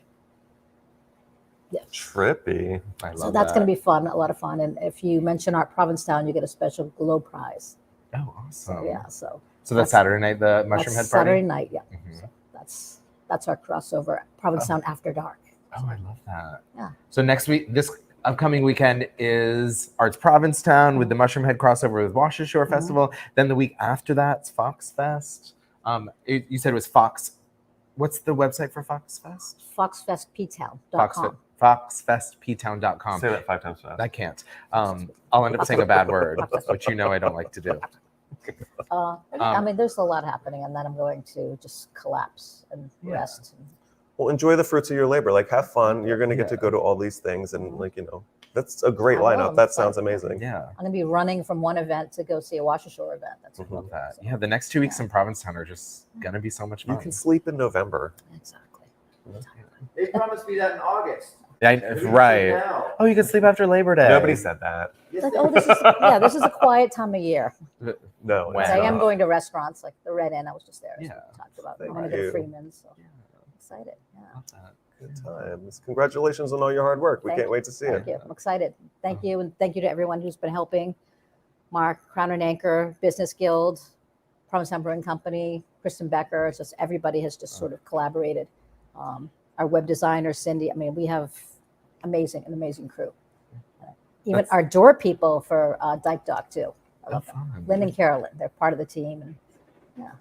Yeah. Trippy. I love So that's that. going to be fun, a lot of fun. And if you mention Art Provincetown, you get a special glow prize. Oh, So awesome. yeah, so So that's Saturday night, the Mushroomhead that's Party? Saturday night. Yeah, Mhm. so that's our crossover, Provincetown After Dark. Oh, I love that. Yeah. So next week, this upcoming weekend is Arts Provincetown with the Mushroomhead crossover with Wash Ashore Mhm. Festival. Then the week after that's Fox Fest. You said it was Fox. What's the website for Fox Fest? FoxFestPtown.com. FoxFestPtown.com. Say that 5 times fast. I can't. I'll end up saying a bad word, which you know I don't like to do. I mean, there's a lot happening, and then I'm going to just collapse and Yeah. rest. Well, enjoy the fruits of your labor. Like, have fun. You're going to get to Yeah. go to all these things. And, like, that's a great I will. lineup. That sounds amazing. Yeah, I'm going to be running from one event to go see a Wash Ashore event. That's Mhm. love that. Yeah, the next 2 weeks in Provincetown are just gonna be so much You fun. can sleep in November. Exactly. They promised me that in August. Yeah, Maybe right. now. Oh, you can sleep after Labor Day. Nobody said that. Yes, Like, they oh, this is a quiet time of year. No. When? it's I am not. going to restaurants like the Red Inn. I was just there. So Yeah. we talked about. Thank I'm going to go you. to Freeman's. So Yeah, I'm excited. Yeah. love that. Good times. Congratulations on all your hard work. We Thank can't wait to see Thank it. you. I'm excited. Thank you. And thank you to everyone who's been helping. Mark, Crown and Anchor, Business Guild, Provincetown Brewing Company, Kristen Becker. It's just everybody has just sort of collaborated. Our web designer, Cindy. I mean, we have an amazing crew. Even That's- our door people for Dyke Dock, too. I Oh, love them. fun. Lynn and Carolyn, they're part of the team. And yeah,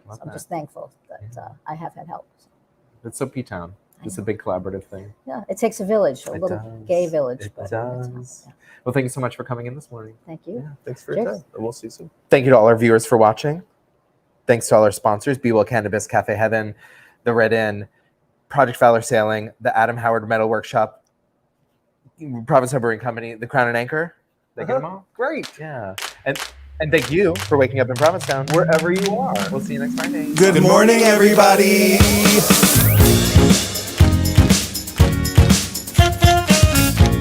Love so I'm that. just thankful that I have had help. It's so P-Town. It's a big collaborative thing. Yeah, it takes a village, a It little does. gay village. It but it's does. fun. Yeah. Well, thank you so much for coming in this morning. Thank you. Thanks for your Cheers. time. And we'll see you soon. Thank you to all our viewers for watching. Thanks to all our sponsors, Be Well Cannabis, Cafe Heaven, The Red Inn, Project Valor Sailing, the Adam Howard Metal Workshop, Provincetown Brewing Company, the Crown and Anchor. Did I get them all? Great. Yeah. And thank you for waking up in Provincetown, wherever you are. We'll see you next Friday. Good morning, everybody.